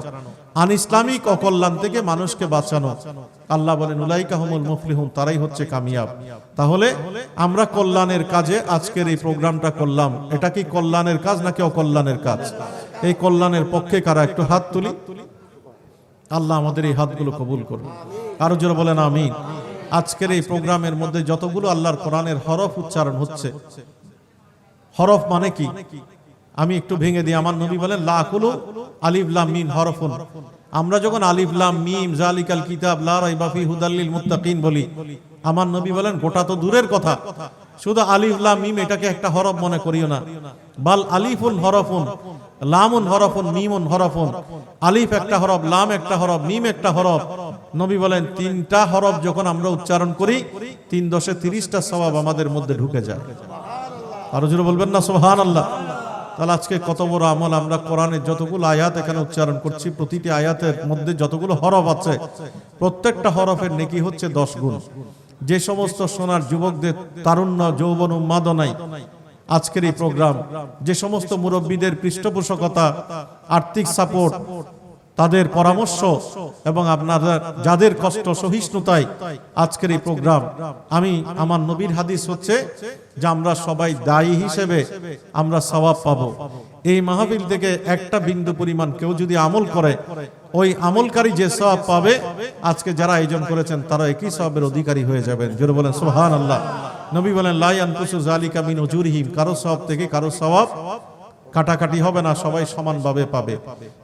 আন ইসলামিক অকল্যাণ থেকে মানুষকে বাঁচানো। আল্লাহ বলেন, উলাইকা হুমুল মুফলিহুন, তারাই হচ্ছে কামিয়াব। তাহলে আমরা কল্যাণের কাজে আজকের এই প্রোগ্রামটা করলাম। এটা কি কল্যাণের কাজ নাকি অকল্যাণের কাজ? এই কল্যাণের পক্ষে কারা? একটু হাত তুলি। আল্লাহ আমাদের এই হাতগুলো কবুল করুন। আরো জোরে বলেন আমিন। আজকের এই প্রোগ্রামের মধ্যে যতগুলো আল্লাহর কোরআনের হরফ উচ্চারণ হচ্ছে, হরফ মানে কি আমি একটু ভেঙে দিই। আমার নবী বলেন, লা আকুলু আলিফ লাম মিম হরফুন। আমরা যখন আলিফ লাম মিম যালিকাল কিতাব লা রাইবা ফি হুদাল লিল মুত্তাকিন বলি, আমার নবী বলেন, গোটা তো দূরের কথা, শুধু আলিফ লাম মিম এটাকে একটা হরফ মনে করিও না। বাল আলিফুন হরফুন, লামুন হরফুন, মিমুন হরফুন। আলিফ একটা হরফ, লাম একটা হরফ, মিম একটা হরফ। নবী বলেন, তিনটা হরফ যখন আমরা উচ্চারণ করি, 3 × 30টা সওয়াব আমাদের মধ্যে ঢুকে যায়। আরো জোরে বলবেন না সুবহানাল্লাহ। তাহলে আজকে কত বড় আমল। আমরা কোরআনের যতগুলো আয়াত এখানে উচ্চারণ করছি, প্রতিটি আয়াতের মধ্যে যতগুলো হরফ আছে, প্রত্যেকটা হরফের নেকি হচ্ছে 10 গুণ। যে সমস্ত সোনার যুবকদের তারুণ্য, যৌবন, উন্মাদনায় আজকের এই প্রোগ্রাম, যে সমস্ত মুরব্বীদের পৃষ্ঠপোষকতা, আর্থিক সাপোর্ট, তাদের পরামর্শ এবং আপনারা যাদের কষ্ট সহিষ্ণুতায় আজকের এই প্রোগ্রাম, আমি আমার নবীর হাদিস হচ্ছে যে আমরা সবাই দায়ী হিসেবে আমরা সওয়াব পাবো। এই মাহফিল থেকে একটা বিন্দু পরিমাণ কেউ যদি আমল করে, ওই আমলকারী যে সওয়াব পাবে, আজকে যারা আয়োজন করেছেন তারা একই সওয়াবের অধিকারী হয়ে যাবেন। জোরে বলেন সুবহানাল্লাহ। নবী বলেন, লা ইয়ানকুসু যালিকা মিন উজুরিহিম, কারো সওয়াব থেকে কারো সওয়াব কাটাকাটি হবে না, সবাই সমানভাবে পাবে।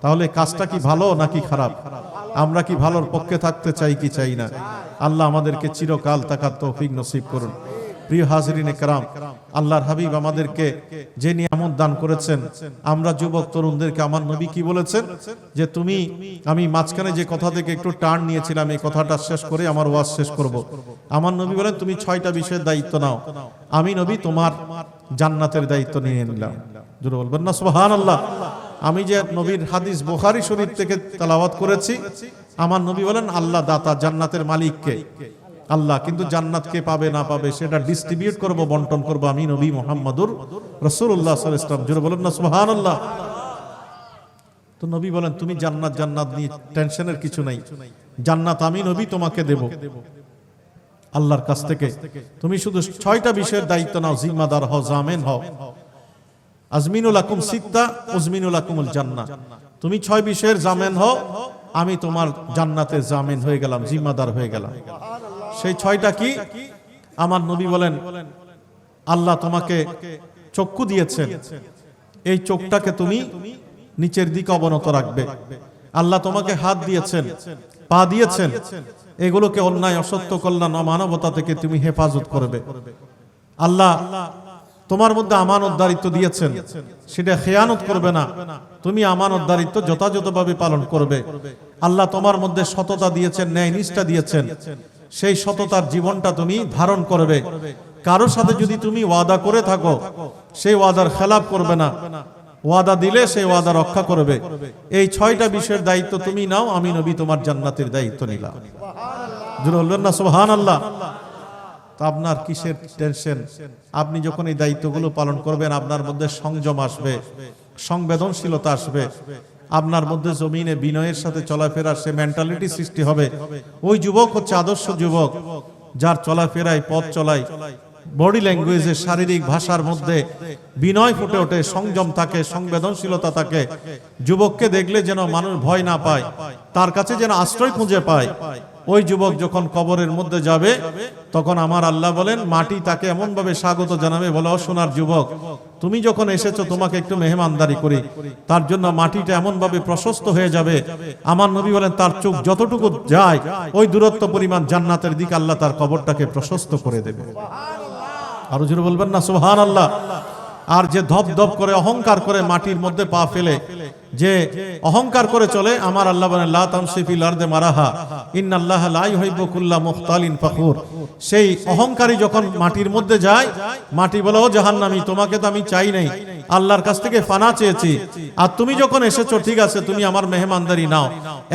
তাহলে কাজটা কি ভালো নাকি খারাপ? আমরা কি ভালোর পক্ষে থাকতে চাই কি চাই না? আল্লাহ আমাদেরকে চিরকাল তাকার তৌফিক নসিব করুন। প্রিয় হাজিরিনে কেরাম, আল্লাহর হাবিব আমাদেরকে যে নিয়ামত দান করেছেন, আমরা যুবক তরুণদেরকে আমার নবী কি বলেছেন যে তুমি, আমি মাঝখানে যে কথা থেকে একটু টার্ন নিয়েছিলাম, এই কথাটা শেষ করে আমার ওয়াজ শেষ করব। আমার নবী বলেন, তুমি 6টা বিষয়ের দায়িত্ব নাও, আমি নবী তোমার জান্নাতের দায়িত্ব নিয়ে নিলাম। জোরে বলবেন না সুবহানাল্লাহ। আমি যে নবীর হাদিস বুখারী শরীফ থেকে তেলাওয়াত করেছি, আমার নবী বলেন, আল্লাহ দাতা, জান্নাতের মালিককে আল্লাহ, কিন্তু জান্নাত কে পাবে না পাবে সেটা ডিস্ট্রিবিউট করব, বন্টন করব আমি নবী মুহাম্মদুর রাসূলুল্লাহ সাল্লাল্লাহু আলাইহি ওয়াসাল্লাম। জোরে বলেন না সুবহানাল্লাহ। তো নবী বলেন, তুমি জান্নাত, জান্নাত নিয়ে টেনশনের কিছু নাই, জান্নাত আমি নবী তোমাকে দেব আল্লাহর কাছ থেকে। তুমি শুধু 6টা বিষয়ের দায়িত্ব নাও, জিম্মাদার হও, জামিন হও। আজমিনুল লাকুম সিত্তা উজমিনুল লাকুমুল জান্নাহ। তুমি 6 বিষয়ের জামিন হও, আমি তোমার জান্নাতের জামিন হয়ে গেলাম, জিম্মাদার হয়ে গেলাম। সেই 6টা কি? আমার নবী বলেন, আল্লাহ তোমাকে চক্ষু দিয়েছেন, এই চোখটাকে তুমি নিচের দিকে অবনত রাখবে। আল্লাহ তোমাকে হাত দিয়েছেন, পা দিয়েছেন, এগুলোকে অন্যায়, অসত্য, কল্যাণ, অমানবতা থেকে তুমি হেফাজত করবে। আল্লাহ তোমার মধ্যে আমানতদারিত্ব দিয়েছেন, সেটা খেয়ানত করবে না, তুমি আমানতদারিত্ব যথাযথভাবে পালন করবে। আল্লাহ তোমার মধ্যে সততা দিয়েছেন, ন্যায় নিষ্ঠা দিয়েছেন, সেই সততার জীবনটা তুমি ধারণ করবে। কারোর সাথে যদি তুমি ওয়াদা করে থাকো সেই ওয়াদার খেলাপ করবে না, ওয়াদা দিলে সেই ওয়াদা রক্ষা করবে। এই 6টা বিষয়ের দায়িত্ব তুমি নাও, আমি নবী তোমার জান্নাতের দায়িত্ব নিলাম। জোরে বলবেন না সুবহানাল্লাহ। তা আপনার কিসের টেনশন? আপনি যখন এই দায়িত্বগুলো পালন করবেন আপনার মধ্যে সংযম আসবে, সংবেদনশীলতা আসবে, আপনার মধ্যে জমিনে বিনয়ের সাথে চলাফেরার সে মেন্টালিটি সৃষ্টি হবে। ওই যুবক হচ্ছে আদর্শ যুবক, যার চলাফেরায় পথ চলায় বডি ল্যাঙ্গুয়েজে শারীরিক ভাষার মধ্যে বিনয় ফুটে ওঠে, সংযম থাকে, সংবেদনশীলতা থাকে। যুবককে দেখলে যেন মানুষ ভয় না পায়, তার কাছে যেন আশ্রয় খুঁজে পায়। ওই যুবক যখন কবরের মধ্যে যাবে তখন আমার আল্লাহ বলেন মাটি তাকে এমন ভাবে স্বাগত জানাবে, বলে ও সোনার যুবক, তুমি যখন এসেছো তোমাকে একটু মেহমানদারি করি। তার জন্য মাটিটা এমন ভাবে প্রশস্ত হয়ে যাবে, আমার নবী বলেন তার চোখ যতটুকু যায় ওই দূরত্ব পরিমাণ জান্নাতের দিকে আল্লাহ তার কবরটাকে প্রশস্ত করে দেবে। আরো জোরে বলবেন না সুবহানাল্লাহ। আর যে ধপ ধপ করে অহংকার করে মাটির মধ্যে পা ফেলে, যে অহংকার করে চলে, আমার আল্লাহ বলেন লা তামশি ফিল আরদি মারাহা ইন্নাল্লাহা লা ইউহিব্বু কুল্লা মুখতালিন ফখুর। সেই অহংকারী যখন মাটির মধ্যে যায়, মাটি বলে ও জাহান্নামী, তোমাকে তো আমি চাই নাই, আল্লাহর কাছ থেকে ফানা চেয়েছি, আর তুমি যখন এসেছো ঠিক আছে তুমি আমার মেহমানদারি নাও।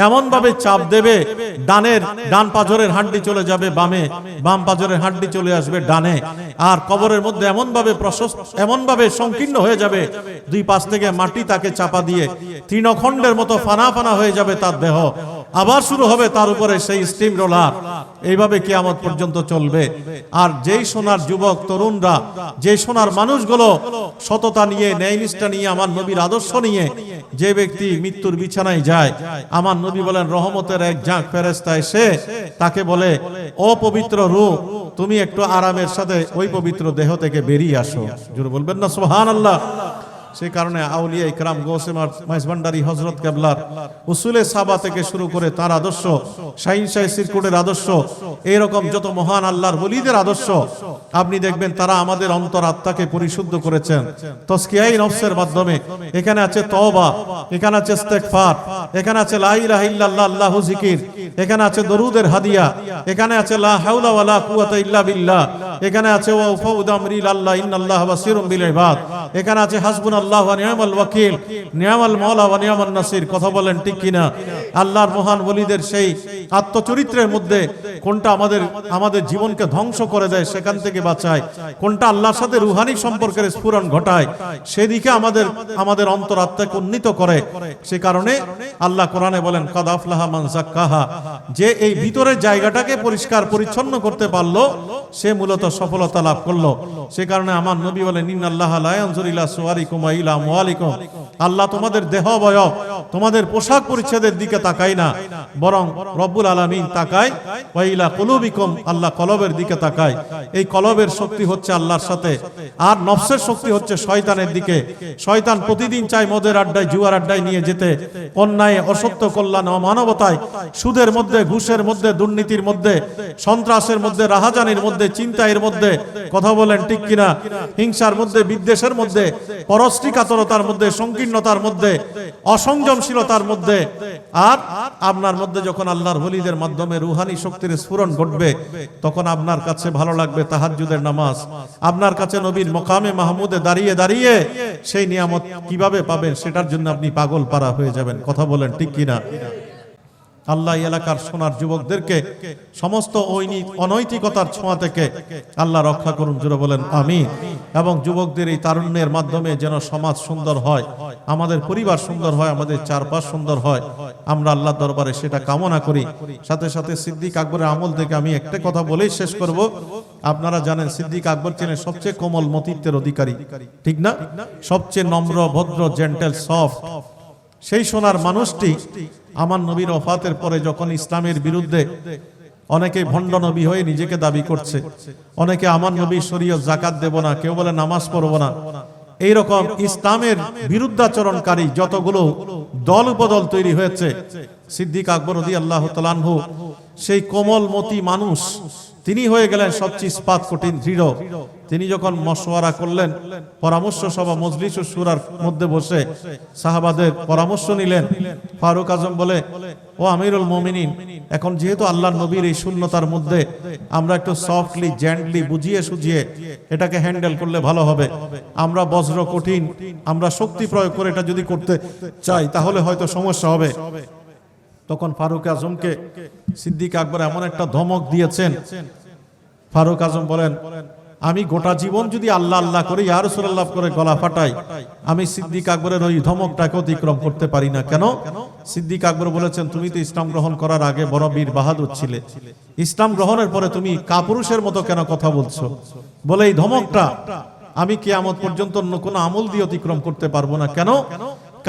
এমন ভাবে চাপ দেবে, ডান পাজরের হাড্ডি চলে যাবে বামে, বাম পাজরের হাড্ডি চলে আসবে ডানে। আর কবরের মধ্যে এমন ভাবে প্রশস্ত, এমন ভাবে সংকীর্ণ হয়ে যাবে, দুই পাশ থেকে মাটি তাকে চাপা দিয়ে তৃণখণ্ডের মতো ফানা ফানা হয়ে যাবে তার দেহ। আবার শুরু হবে তার উপরে সেই স্টিম রোলার। এইভাবে কিয়ামত পর্যন্ত চলবে। আর যেই সোনার যুবক তরুণরা, যেই সোনার মানুষগুলো সততা নিয়ে, ন্যায়নিষ্ঠা নিয়ে, আমার নবীর আদর্শ নিয়ে যে ব্যক্তি মৃত্যুর বিছানায় যায়, আমার নবী বলেন রহমতের এক ঝাঁক ফেরেশতা এসে তাকে বলে, ও পবিত্র রূহ, তুমি একটু আরামের সাথে ওই পবিত্র দেহ থেকে বেরিয়ে আসো। জোরে বলবেন না সুবহানাল্লাহ। সেই কারণে আউলিয়া ইকরাম, গৌসে মাইজভান্ডারি হযরত কেবলার উসুলে সাবা থেকে শুরু করে তার আদর্শ, শাহিন শাহ সিরকুটের আদর্শ, এইরকম যত মহান আল্লাহর ওলিদের আদর্শ আপনি দেখবেন তারা আমাদের অন্তর আত্মাকে পরিশুদ্ধ করেছেন তাজকিয়ায়ে নফসের মাধ্যমে। এখানে আছে তওবা, এখানে আছে ইস্তেগফার, এখানে আছে লা ইলাহা ইল্লাল্লাহ আল্লাহু জিকির, এখানে আছে দরুদের হাদিয়া, এখানে আছে লা হাওলা ওয়ালা কুওয়াতা ইল্লা বিল্লাহ, এখানে আছে ওয়া ফাউদু আমরি ইলাল্লাহ ইন্নাল্লাহা বাসীরুম বিল ইবাদ, এখানে আছে হাসবুনাল্লাহু ওয়া নি'মাল ওয়াকিল, নি'মাল মাওলা ওয়া নি'মান নাসির। কথা বলেন ঠিক কিনা? আল্লাহর মহান ওলিদের সেই আত্মচরিত্রের মধ্যে কোনটা আমাদের জীবনকে ধ্বংস করে দেয়, সেখান থেকে বাঁচায়, কোনটা আল্লাহর সাথে রুহানি সম্পর্কের স্ফুরণ ঘটায়, সেদিকে আমাদের অন্তরাত্মাকে উন্নীত করে। সে কারণে আল্লাহ কোরআনে বলেন কাদ আফলাহা মান যাক্কাহা, যে এই ভিতরের জায়গাটাকে পরিষ্কার পরিচ্ছন্ন করতে পারলো সে মূলত সফলতা লাভ করলো। সে কারণে আমার নবী বলেন ইন্নাল্লাহা লা ইয়ানজুরু ইলা সুওয়ারিকুম ওয়া ইলা আমওয়ালিকুম, আল্লাহ তোমাদের দেহ অবয়ব, তোমাদের পোশাক পরিচ্ছদের দিকে তাকায় না, বরং রব্বুল আলামিন তাকায় ওয়া ইলা কুলুবিকুম, আল্লাহ কলবের দিকে তাকায়। এই কলবের শক্তি হচ্ছে আল্লাহর সাথে, আর নফসের শক্তি হচ্ছে শয়তানের দিকে। শয়তান প্রতিদিন চায় মদের আড্ডায়, জুয়ার আড্ডায় নিয়ে যেতে, অন্যায়, অসত্য, কল্যাণ, অমানবতায়, সুদের মধ্যে, ঘুষের মধ্যে, দুর্নীতির মধ্যে, সন্ত্রাসের মধ্যে, রাহাজানির মধ্যে, চিন্তায়ের মধ্যে। কথা বলেন ঠিক কিনা? হিংসার মধ্যে, বিদ্বেষের মধ্যে, পরশ্রীকাতরতার মধ্যে, সংকীর্ণতার মধ্যে, অসংযমশীলতার মধ্যে। আর আপনার মধ্যে যখন আল্লাহর ওলিদের মাধ্যমে রুহানি শক্তির স্ফুরণ ঘটবে, তখন আপনার কাছে ভালো লাগবে তাহাজ্জুদের নামাজ, আপনার কাছে নবীর মকামে মাহমুদে দাঁড়িয়ে দাঁড়িয়ে সেই নিয়ামত কিভাবে পাবেন সেটার জন্য আপনি পাগল পারা হয়ে যাবেন। কথা বলেন ঠিক কিনা? আল্লাহ এলাকার সোনার যুবকদেরকে সমস্ত অনৈতিকতার ছোঁয়া থেকে আল্লাহ রক্ষা করুন। জোরে বলেন আমিন। এবং যুবকদের এই তারুণ্যের মাধ্যমে যেন সমাজ সুন্দর হয়, আমাদের পরিবার সুন্দর হয়, আমাদের চারপাশ সুন্দর হয়, আমরা আল্লাহর দরবারে সেটা কামনা করি। সাথে সাথে সিদ্দিক আকবরের আমল থেকে আমি একটা কথা বলেই শেষ করব। আপনারা জানেন সিদ্দিক আকবর ছিলেন সবচেয়ে কোমল মতিত্বের অধিকারী, ঠিক না? সবচেয়ে নম্র, ভদ্র, জেন্টেল, সফট। সেই সোনার মানুষটি আমার নবীর ওফাতের পরে যখন ইসলামের বিরুদ্ধে অনেকে ভণ্ড নবী হয়ে নিজেকে দাবি করছে, অনেকে আমার নবী শরীয়ত জাকাত দেব না, কেউ বলে নামাজ পড়বো না, এইরকম ইসলামের বিরুদ্ধাচরণকারী যতগুলো দল উপদল তৈরি হয়েছে, সিদ্দিক আকবর রাদিয়াল্লাহু তাআলা আনহু সেই কোমলমতি মানুষ, তিনি হয়ে গেলেন সবচেয়ে ইস্পাত কঠিন দৃঢ়। তিনি যখন মশওয়ারা করলেন, পরামর্শ সভা মজলিস ও শুরার মধ্যে বসে সাহাবাদের পরামর্শ নিলেন, ফারুক আজম বলে ও আমিরুল মুমিনিন, এখন যেহেতু আল্লাহর নবীর এই শূন্যতার মধ্যে আমরা একটু সফটলি জেন্টলি বুঝিয়ে সুঝিয়ে এটাকে হ্যান্ডেল করলে ভালো হবে। আমরা বজ্র কঠিন, আমরা শক্তি প্রয়োগ করে এটা যদি করতে চাই তাহলে হয়তো সমস্যা হবে। তখন ফারুক আজমকে সিদ্দিক আকবর এমন একটা ধমক দিয়েছেন, ফারুক আজম বলেন, আমি গোটা জীবন যদি আল্লাহ আল্লাহ করে ইয়া রাসূলুল্লাহ করে গলা ফাটাই, আমি সিদ্দিক আকবরের ওই ধমকটাকে অতিক্রম করতে পারি না। কেন? সিদ্দিক আকবর বলেছেন, তুমি তো ইসলাম গ্রহণ করার আগে বড় বীর বাহাদুর ছিলে, ইসলাম গ্রহণের পরে তুমি কাপুরুষের মতো কেন কথা বলছো? বলে এই ধমকটা আমি কিয়ামত পর্যন্ত অন্য কোনো আমল দিয়ে অতিক্রম করতে পারবো না। কেন?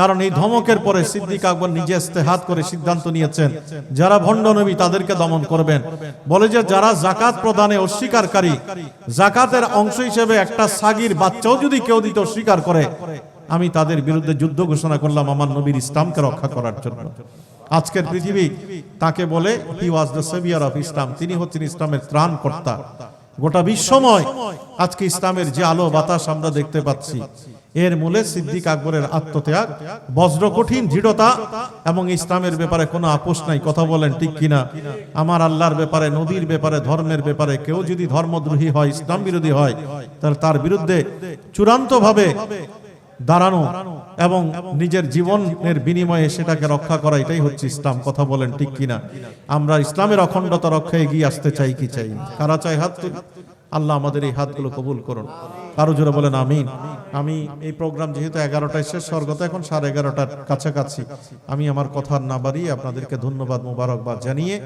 কারণ এই ধমকের পরে সিদ্দিক আকবর নিজে ইস্তেহাদ করে সিদ্ধান্ত নিয়েছেন যারা ভণ্ড নবী তাদেরকে দমন করবেন। বলে যে যারা যাকাত প্রদানে অস্বীকারী, যাকাতের অংশ হিসেবে একটা সাগীর বাচ্চাও যদি কেউ দিতে অস্বীকার করে, আমি তাদের বিরুদ্ধে যুদ্ধ ঘোষণা করলাম আমার নবীর ইসলামকে রক্ষা করার জন্য। আজকের পৃথিবী তাকে বলে হি was the severe of Islam, তিনি হচ্ছেন ইসলামের ত্রাণকর্তা। গোটা বিশ্বময় আজকে ইসলামের যে আলো বাতাস আমরা দেখতে পাচ্ছি, এর মূলে সিদ্দিক আকবরের আত্মত্যাগ, বজ্র কঠিন দৃঢ়তা এবং ইসলামের ব্যাপারে কোনো আপোষ নাই। কথা বলেন ঠিক কিনা? আমার আল্লাহর ব্যাপারে, নবীর ব্যাপারে, ধর্মের ব্যাপারে কেউ যদি ধর্মদ্রোহী হয়, ইসলাম বিরোধী হয়, তাহলে তার বিরুদ্ধে চূড়ান্তভাবে দাঁড়ানো এবং নিজের জীবনের বিনিময়ে সেটাকে রক্ষা করা, এটাই হচ্ছে ইসলাম। কথা বলেন ঠিক কিনা? আমরা ইসলামের অখণ্ডতা রক্ষায় এগিয়ে আসতে চাই কি চাই? কারা চাই হাত তুলি? আল্লাহ আমাদের এই হাতগুলো কবুল করুন। আরো জোরে বলেন আমিন। আমি এই প্রোগ্রাম যেহেতু 11টায় শেষ, স্বর্গত এখন 11:30টার কাছাকাছি, আমি আমার কথা না বাড়িয়ে আপনাদেরকে ধন্যবাদ মোবারকবাদ জানিয়ে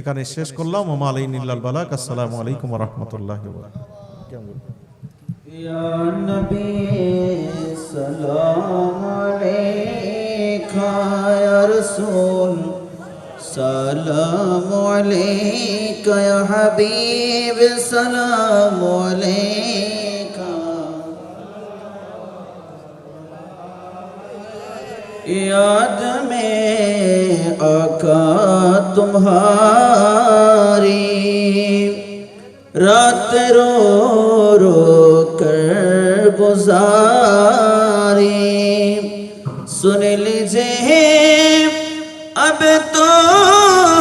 এখানে শেষ করলাম। ওমা আলাইহিল বালাগ। আসসালামু আলাইকুম ওয়া রাহমাতুল্লাহি ওয়া বারাকাতুহু। या नबी सलाम अलैका, या रसूल सलाम अलैका, या हबीब सलाम अलैका। याद में आका तुम्हारी, रात रो रो कर गुजारी। सुन लीजिए अब तो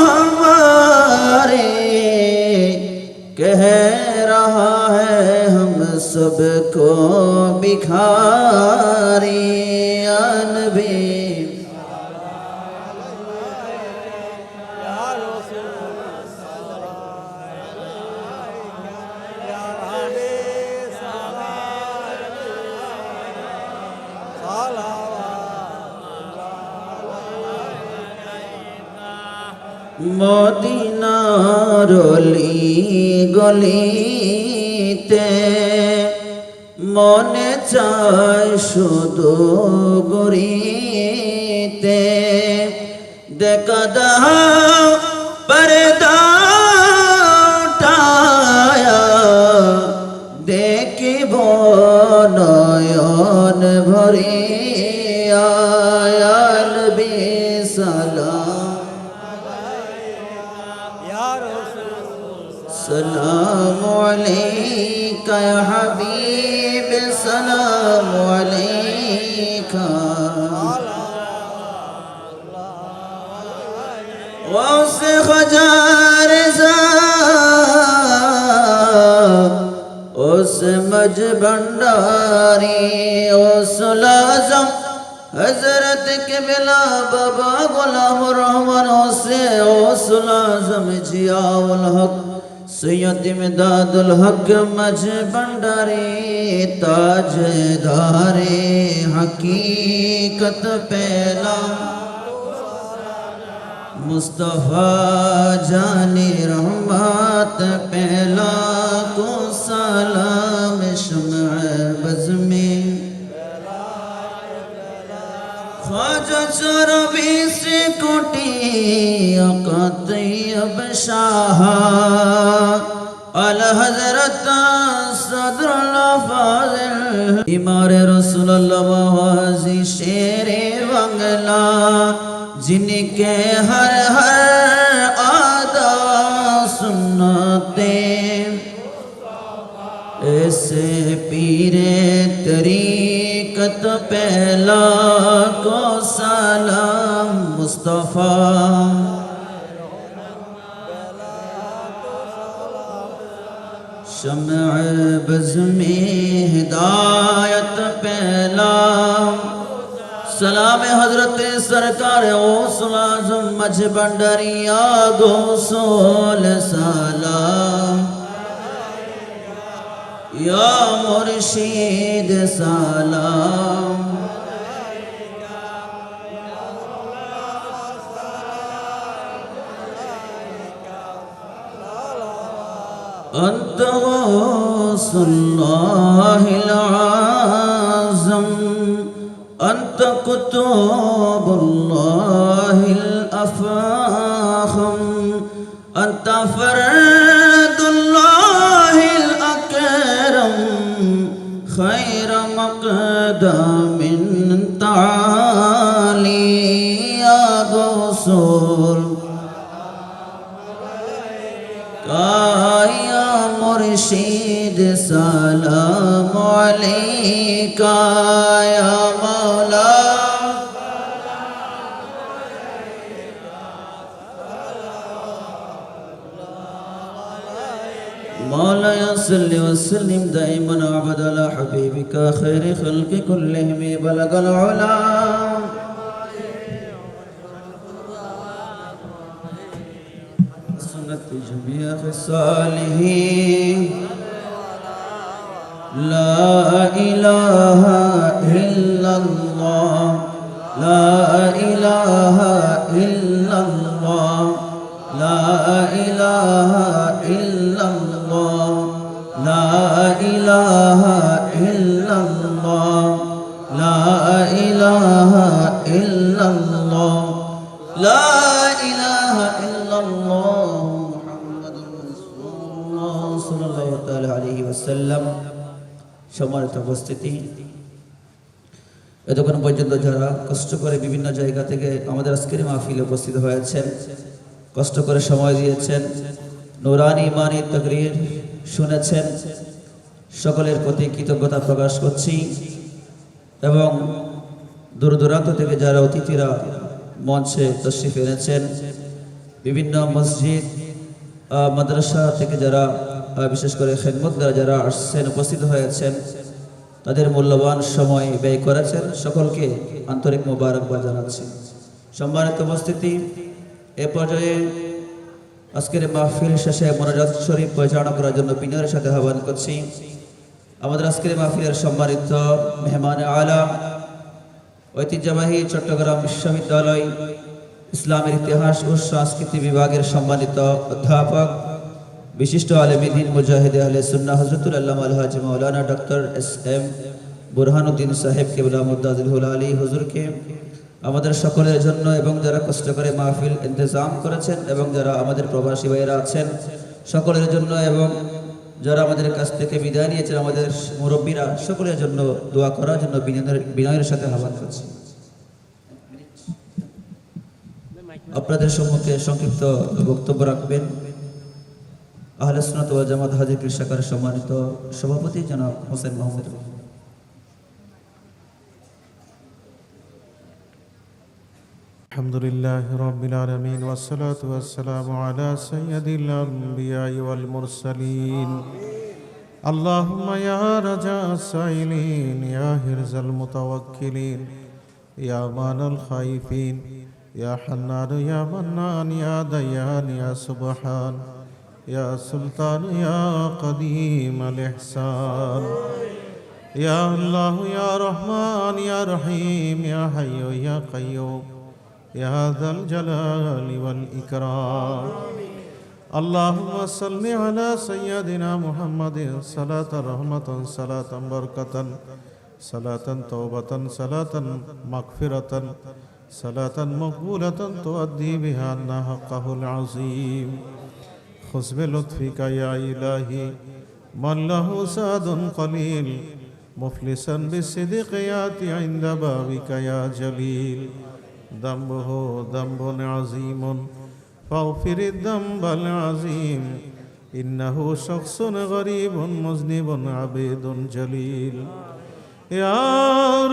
हमारे, कह रहा है हम सबको भिखारी। या नबी মদিনার অলি গলিতে মনে চায় শুধু গড়িতে। দেখা দাও পর্দা উঠায়া, দেখিব নয়ন ভরিয়া। ইয়া নবী সালাম सलाम अलैका, या हबीब सलाम अलैका। वौस ख़जार ज़ा उस मज भंडारी, उस लाज़म हजरत के बिला बाबा गुलाम रहमान से, उस लाज़म जियाउल हक सैयद इमदादुल हक मज भंडारी। ताजदारे हकीकत पहला मुस्तफा जाने रहमत पहला को सलाम शम्अ बज़ में। ख्वाजा 24 कोटि आका तैयब शाह, आला हज़रत सदरुल फाज़िल, इमार रसूलुल्लाह वाज़ी शेरे बंगला, जिनके हर हर आदा सुन्नते। ऐसे पीरे तरीकत पहला को सलाम मुस्तफा। शम्अ बज़ में हिदायत पहला सलाम हजरत सरकार गौसुल आज़म मझ भंडारिया गोसोल सलाम या मुर्शिद सलाम अंत गौसुल्लाहिल आज़म अंत कुतुबुल्लाहिल अफ़ाख़म अंत फ़र्दुल्लाहिल अकरम खैर मक़दमिन ताली या गौसूल या मुर्शिद सलाम अलैका या मौला मौलाया सल्लि व सल्लिम दाइमन अबदा अला हबीबिका खैर खल्क़ि कुल्लिहिम बलगल उला जमीअ ख़िसालिही ला इलाहा इल्लल्लाह ला इलाहा इल्लल्लाह ला इलाहा इल्लल्लाह ला इलाहा इल्लल्लाह ला इलाहा इल्लल्लाह ला इलाहा इल्लल्लाह সাল্লাল্লাহু তাআলা আলাইহি ওয়াসাল্লাম। সম্মানিত উপস্থিতি, এতক্ষণ পর্যন্ত যারা কষ্ট করে বিভিন্ন জায়গা থেকে আমাদের আজকের মাহফিলে উপস্থিত হয়েছেন, কষ্ট করে সময় দিয়েছেন, নূরানি ইমানি তাকরীর শুনেছেন, সকলের প্রতি কৃতজ্ঞতা প্রকাশ করছি। এবং দূর দূরান্ত থেকে যারা অতিথিরা মঞ্চে তশরিফ এনেছেন, বিভিন্ন মসজিদ মাদ্রাসা থেকে যারা বিশেষ করে খেদমতগার যারা আসছেন, উপস্থিত হয়েছেন, তাদের মূল্যবান সময় ব্যয় করেছেন, সকলকে আন্তরিক মোবারকবাদ জানাচ্ছি। সম্মানিত উপস্থিতি, এ পর্যায়ে আজকের মাহফিল শেষে মোনাজাত শরীফ পরিচালনা করার জন্য বিনয়ের সাথে আহ্বান করছি আমাদের আজকের মাহফিলের সম্মানিত মেহমান আলা, ঐতিহ্যবাহী চট্টগ্রাম বিশ্ববিদ্যালয় ইসলামের ইতিহাস ও সংস্কৃতি বিভাগের সম্মানিত অধ্যাপক, বিশিষ্ট আলেম দ্বীন মুজাহিদ আহলে সুন্নাহ হযরতুল আল্লামা আলহাজ মাওলানা ডক্টর এস.এম. বুরহানুদ্দিন সাহেব কিবলা মুদ্দাজিল আলী হুজুরকে আমাদের সকলের জন্য এবং যারা কষ্ট করে মাহফিল ইন্তজাম করেছেন এবং যারা আমাদের প্রবাসী ভাইয়েরা আছেন সকলের জন্য এবং যারা আমাদের কাছ থেকে বিদায় নিয়েছেন আমাদের মুরব্বীরা সকলের জন্য দোয়া করার জন্য বিনয়ের সাথে আহ্বান করছি। আপনাদের সম্মুখে সংক্ষিপ্ত বক্তব্য রাখবেন আহলে সুন্নাত ওয়াল জামাত হাজিরপুর শাখার সম্মানিত সভাপতি জনাব হোসেন মাহমুদ। আলহামদুলিল্লাহি রাব্বিল আলামিন ওয়াসসালাতু ওয়াসসালামু আলা সাইয়্যিদিল আমবিয়াই ওয়াল মুরসালিন। আল্লাহুম্মা ইয়া রাজা'আস সাইলিন ইয়া হিরজাল মুতাওয়াক্কিলিন ইয়া মানাল খাইফিন ইয়া হান্নান ইয়া মান্নান ইয়া দায়ান ইয়া সুবহান ইয়া সুলতান ইয়া কদিম আল ইহসান ইয়া আল্লাহ ইয়া রহমান ইয়া রহিম ইয়া হাইয়্যু ইয়া কাইয়্যুম ইয়া যাল জালালি ওয়াল ইকরাম। আল্লাহুম্মা সাল্লি আলা সাইয়্যিদিনা মুহাম্মাদিন সালাতান রাহমাতান সালাতান বারাকাতান সালাতান তাওবাতান সালাতান মাগফিরাতান সালাতান মাকবুলাতান তুআদ্দি বিহা আন্না হাক্কাহুল আযীম। খুয বিলুতফিকা ইয়া ইলাহি মান লাহু সাদুন কলিল মুফলিসান বিসিদকি ইয়াতি ইনদা বাবিকা ইয়া জলিল। দামবুহু দামবুন আযীমুন ফাগফিরিদ দামবাল আযীম ইন্নাহু শাখসুন গরীবুন মুযনিবুন আবিদুন জলিল। ইয়া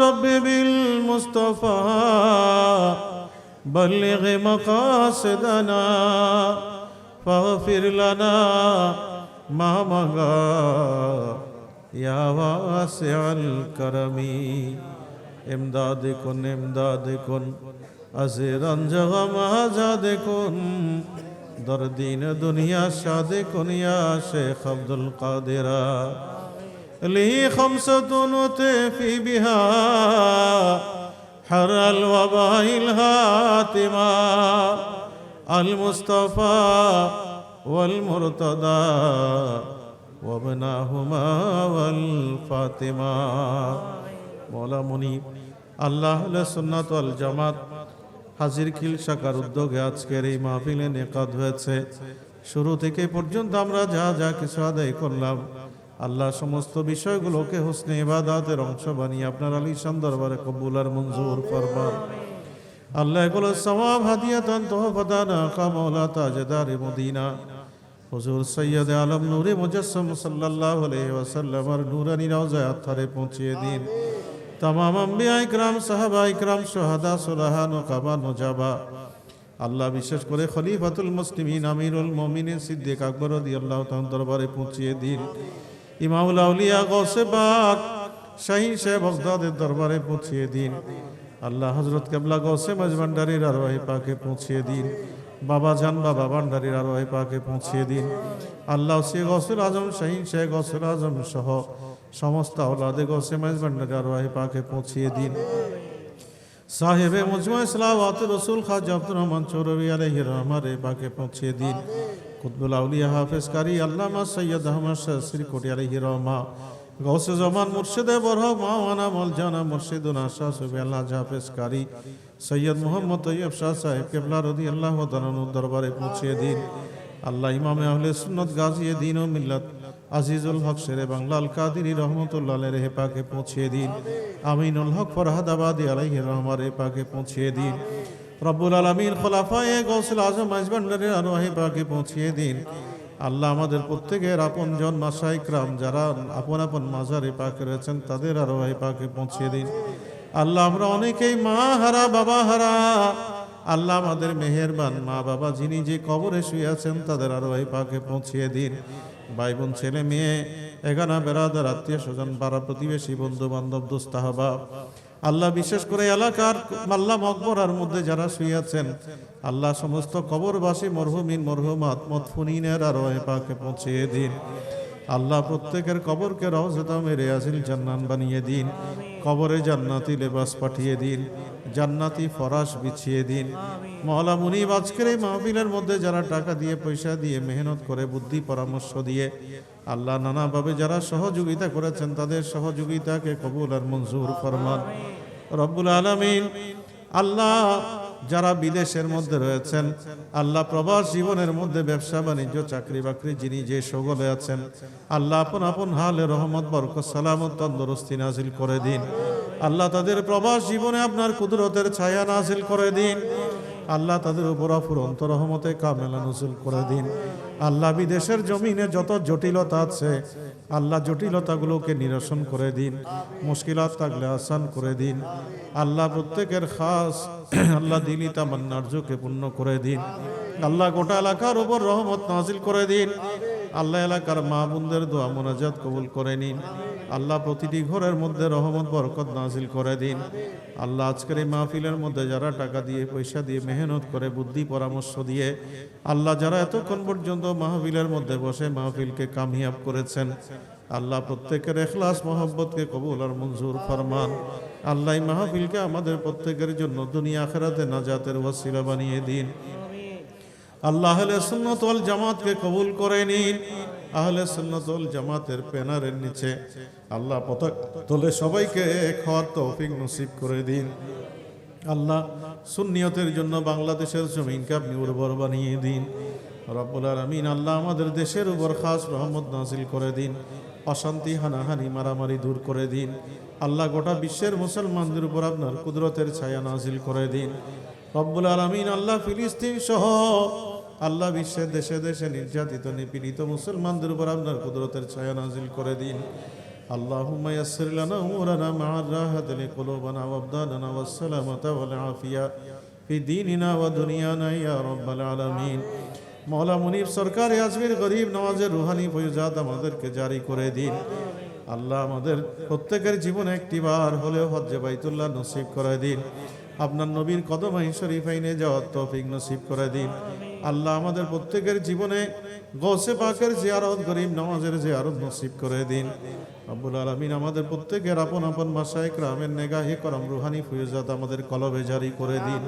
রাব্বি বিল মুস্তাফা বল্লিগ মাকাসিদানা ফাগফির লানা মা মাঙ্গা ইয়া ওয়াসিউল করমি ইমদাদ কুন আজিরান জগম আজাদ কুন দরদিন দুনিয়া শাদ কুন ইয়া শেখ আব্দুল কাদিরা লি খামসাতুন উতফি বিহা حر الوباء الهاتما المصطفى والمرتضى وابناهما والفاطمة মওলা মুনিব আল্লাহ সুন্নাত ওয়াল জামাত হাজির খিল শাখার উদ্যোগে আজকের এই মাহফিলে নেকাত হয়েছে। শুরু থেকে পর্যন্ত আমরা যা যা কিছু আদায় করলাম, আল্লাহ সমস্ত বিষয়গুলোকে হুসনে ইবাদতের অংশ বানিয়ে আপনার আলিশান দরবারে কবুল আর মঞ্জুর ফরমান। আল্লাহ এগুলো সওয়াব হাদিয়াতান তোহফাতান আকা মাওলা তাজদার মদিনা হুজুর সৈয়দ আলম নূরে মুজাসসাম সাল্লাল্লাহু আলাইহি ওয়াসাল্লাম আর নূরানি রওজা আতহারে পৌঁছিয়ে দিন। तमाम अंबिया इकराम साहबा इकराम शुहादा सुलहा नुकाबा नुजाबा আল্লাহ বিশেষ করে খলিফাতুল মুসলিমিন আমিরুল মুমিনিন সিদ্দিক আকবর রাদিয়াল্লাহু তাআলা দরবারে পৌঁছিয়ে দিন। ইমামুল আউলিয়া গৌসে পাক শাহী শাহ বাগদাদের দরবারে পৌঁছিয়ে দিন। আল্লাহ হযরত কিবলা গৌসে মজভান্ডারীর আরওয়াহে পাকে পৌঁছিয়ে দিন। বাবা জান বাবা ভান্ডারীর আরওয়াহে পাকে পৌঁছিয়ে দিন। আল্লাহ সে গৌসুল আজম শাহী শাহ গৌসুল আজম সহ সমস্ত আওলাদে গৌসে মজভান্ডারীর আরওয়াহে পাকে পৌঁছিয়ে দিন। साहिब मुजमा सलावत रसूल ख्वाजा अब्दुर रहमान चौरवी अलैहि रहमरे पाके पहुँचे दिन। कुतुबुल औलिया हाफिज कारी अल्लामा सैयद अहमद शाह श्रीकोटी अलैहि रहमा गौसे जमान मुर्शिद बरहक मावाना मौलजाना मुर्शिदुना शाह सुबह अल्लाह हाफिज कारी सैयद मोहम्मद तैयब शाह साहिब किबला रदियल्लाहु ताआला अन्हु दरबारे पहुँचे दिन। अल्लाह इमाम अहले सुन्नत गाजी दीन व मिल्लत আজিজুল হক শেরে বাংলা আল কাদিরি রহমতুল্লাহ আলাইহি পাকে পৌঁছিয়ে দিন। আমিনুল হক ফরহাদাবাদী আলাইহি রহমারে পাকে পৌঁছিয়ে দিন। রব্বুল আলামিন খোলাফায়ে গৌসুল আজম মাজবান্ডারের আরওয়াহে পাকে পৌঁছিয়ে দিন। আল্লাহ আমাদের প্রত্যেকের আপনজন মাশায়েখ کرام যারা আপন আপন মাজারে পাকে রয়েছেন তাদের আরওয়াহে পাকে পৌঁছিয়ে দিন। আল্লাহ আমরা অনেকেই মা হারা বাবা হারা, আল্লাহ আমাদের মেহেরবান মা বাবা যিনি যে কবরে শুয়ে আছেন তাদের আরওয়াহে পাকে পৌঁছিয়ে দিন। ভাই বোন ছেলে মেয়ে এগানা বেরাদার আত্মীয় স্বজন পাড়া প্রতিবেশী বন্ধু বান্ধব দোস্ত আহবাব আল্লাহ বিশেষ করে এলাকার মাল্লা মকবরার মধ্যে যারা শুয়ে আছেন আল্লাহ সমস্ত কবরবাসী মরহুমিন মরহুমাত মদফুনিনের আরওয়াহে পাকে পৌঁছিয়ে দিন। আল্লাহ প্রত্যেকের কবরকে রওজাতুল রিয়াজিল জান্নাত বানিয়ে দিন। কবরে জান্নাতি লেবাস পাঠিয়ে দিন, জান্নাতি ফরাশ বিছিয়ে দিন। মওলা মুনিব আজকের এই মাহফিলের মধ্যে যারা টাকা দিয়ে পয়সা দিয়ে মেহনত করে বুদ্ধি পরামর্শ দিয়ে আল্লাহ নানাভাবে যারা সহযোগিতা করেছেন তাদের সহযোগিতাকে কবুল আর মঞ্জুর ফরমান। রব্বুল আলামিন আল্লাহ যারা বিদেশের মধ্যে রয়েছেন আল্লাহ প্রবাস জীবনের মধ্যে ব্যবসা বাণিজ্য চাকরি বাকরি যিনি যে শগলে আছেন আল্লাহ আপন আপন হালে রহমত বরকত সালামত তন্দুরুস্তি নাজিল করে দিন। আল্লাহ তাদের প্রবাস জীবনে আপনার কুদরতের ছায়া নাজিল করে দিন। আল্লাহ তাদের উপর অফুরন্ত রহমতে কামেলা নজুল করে দিন। আল্লাহ বিদেশের জমিনে যত জটিলতা আছে আল্লাহ জটিলতাগুলোকে নিরসন করে দিন, মুশকিলাত থাকলে আসান করে দিন। আল্লাহ প্রত্যেকের খাস আল্লাহ দিলি তামান্নার্জকে পূর্ণ করে দিন। আল্লাহ গোটা এলাকার উপর রহমত নাজিল করে দিন। আল্লাহ এলাকার মা বোনদের দোয়া মোনাজাত কবুল করে নিন। আল্লাহ প্রতিটি ঘরের মধ্যে রহমত বরকত নাজিল করে দিন। আল্লাহ আজকের এই মাহফিলের মধ্যে যারা টাকা দিয়ে পয়সা দিয়ে মেহনত করে বুদ্ধি পরামর্শ দিয়ে আল্লাহ যারা এতক্ষণ পর্যন্ত মাহফিলের মধ্যে বসে মাহফিলকে কামিয়াব করেছেন আল্লাহ প্রত্যেকের ইখলাস মহব্বতকে কবুল আর মঞ্জুর ফরমান। আল্লাহ এই মাহফিলকে আমাদের প্রত্যেকের জন্য দুনিয়া আখিরাতে নাজাতের ওয়াসিলা বানিয়ে দিন। আল্লাহ আহলে সুন্নাত ওয়াল জামাতকে কবুল করে নিন। আহলে সুন্নাত ওয়াল জামাতের ব্যানারের নিচে আল্লাহ পতাকা তোলে সবাইকে খাওয়ার তৌফিক নসিব করে দিন। আল্লাহ সুন্নিয়তের জন্য বাংলাদেশের জমিনকে আপনি উর্বর বানিয়ে দিন। রব্বুল আলামিন আল্লাহ আমাদের দেশের উপর খাস রহমত নাজিল করে দিন। অশান্তি হানাহানি মারামারি দূর করে দিন। আল্লাহ গোটা বিশ্বের মুসলমানদের উপর আপনার কুদরতের ছায়া নাজিল করে দিন। রব্বুল আলামিন আল্লাহ ফিলিস্তিন সহ আল্লাহ বিশ্বের দেশে দেশে নির্যাতিত নিপীড়িত মুসলমানদের উপর আপনার কুদরতের ছায়া নাজিল করে দিন। আল্লাহুম্মা ইয়াসসির লানা উমুরানা মা'আর রাহাতি লিকুলুবিনা ওয়া আবদানানা ওয়াস সালামাতা ওয়াল আফিয়া ফি দীনিনা ওয়া দুনিয়ানা ইয়া রাব্বাল আলামিন। মৌলা মুনির সরকার আজমির গরিব নওয়াজের রুহানি ফয়জাত আমাদেরকে জারি করে দিন। আল্লাহ আমাদের প্রত্যেকের জীবনে একটিবার হলেও হজ্জে বাইতুল্লাহ নসিব করে দিন। আপনার নবীর কদমাই শরীফাইনে যাওয়ার তৌফিক নসিব করে দিন। আল্লাহ আমাদের প্রত্যেকের জীবনে গৌসে পাকের জিয়ারত, গরিব নওয়াজের জিয়ারত নসিব করে দিন। রব্বুল আলামিন আমাদের প্রত্যেকের আপন আপন মাশায়েখ রামের নেগাহে করম রুহানি ফয়জাত আমাদের কলবে জারি করে দিন।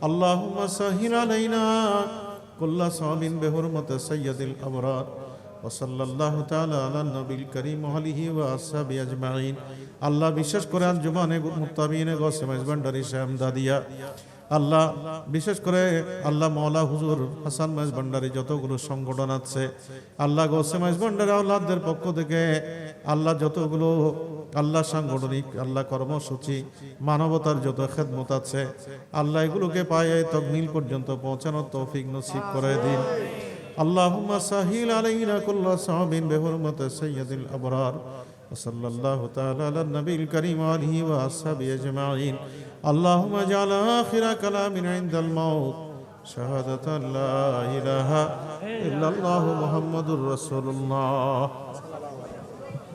আল্লাহুম্মা সাহিল আলাইনা কুল্লা সাবিন বিহুরমাতি সাইয়্যিদিল আবরার ওয়া সাল্লাল্লাহু তাআলা আলা নবিল করিম ওয়া আলিহি ওয়া আসহাবিহি আজমাইন। আল্লাহ বিশেষ করে আঞ্জুমানে মুত্তাবিইনে গৌসে মাইজবান্ডারি শামদাদিয়া, আল্লাহ বিশেষ করে আল্লাহ মাওলা হুজুর হাসান মাইজবান্ডারি যতগুলো সংগঠন আছে, আল্লাহ গৌসে মাইজবান্ডারি আওলাদদের পক্ষ থেকে আল্লাহ যতগুলো আল্লাহ সাংগঠনিক আল্লাহ কর্মসূচি মানবতার যত খেদমত আছে, আল্লাহ এগুলোকে পায়ে তকমিল পর্যন্ত পৌঁছানোর তৌফিক নসিব করে দিন। আল্লাহুম্মা সাহিল আলাইনা কুল্লা সাবিন বিহুরমাতি সাইয়্যিদিল আবরার ওয়া সাল্লাল্লাহু তাআলা আলা নবিল করিম ওয়া আলিহি ওয়া আসহাবিহি আজমাইন। আল্লাহুম্মা জাআল আখিরা কালামিনা ইনদাল মাউত শাহাদাতান লা ইলাহা ইল্লাল্লাহু মুহাম্মাদুর রাসূলুল্লাহ।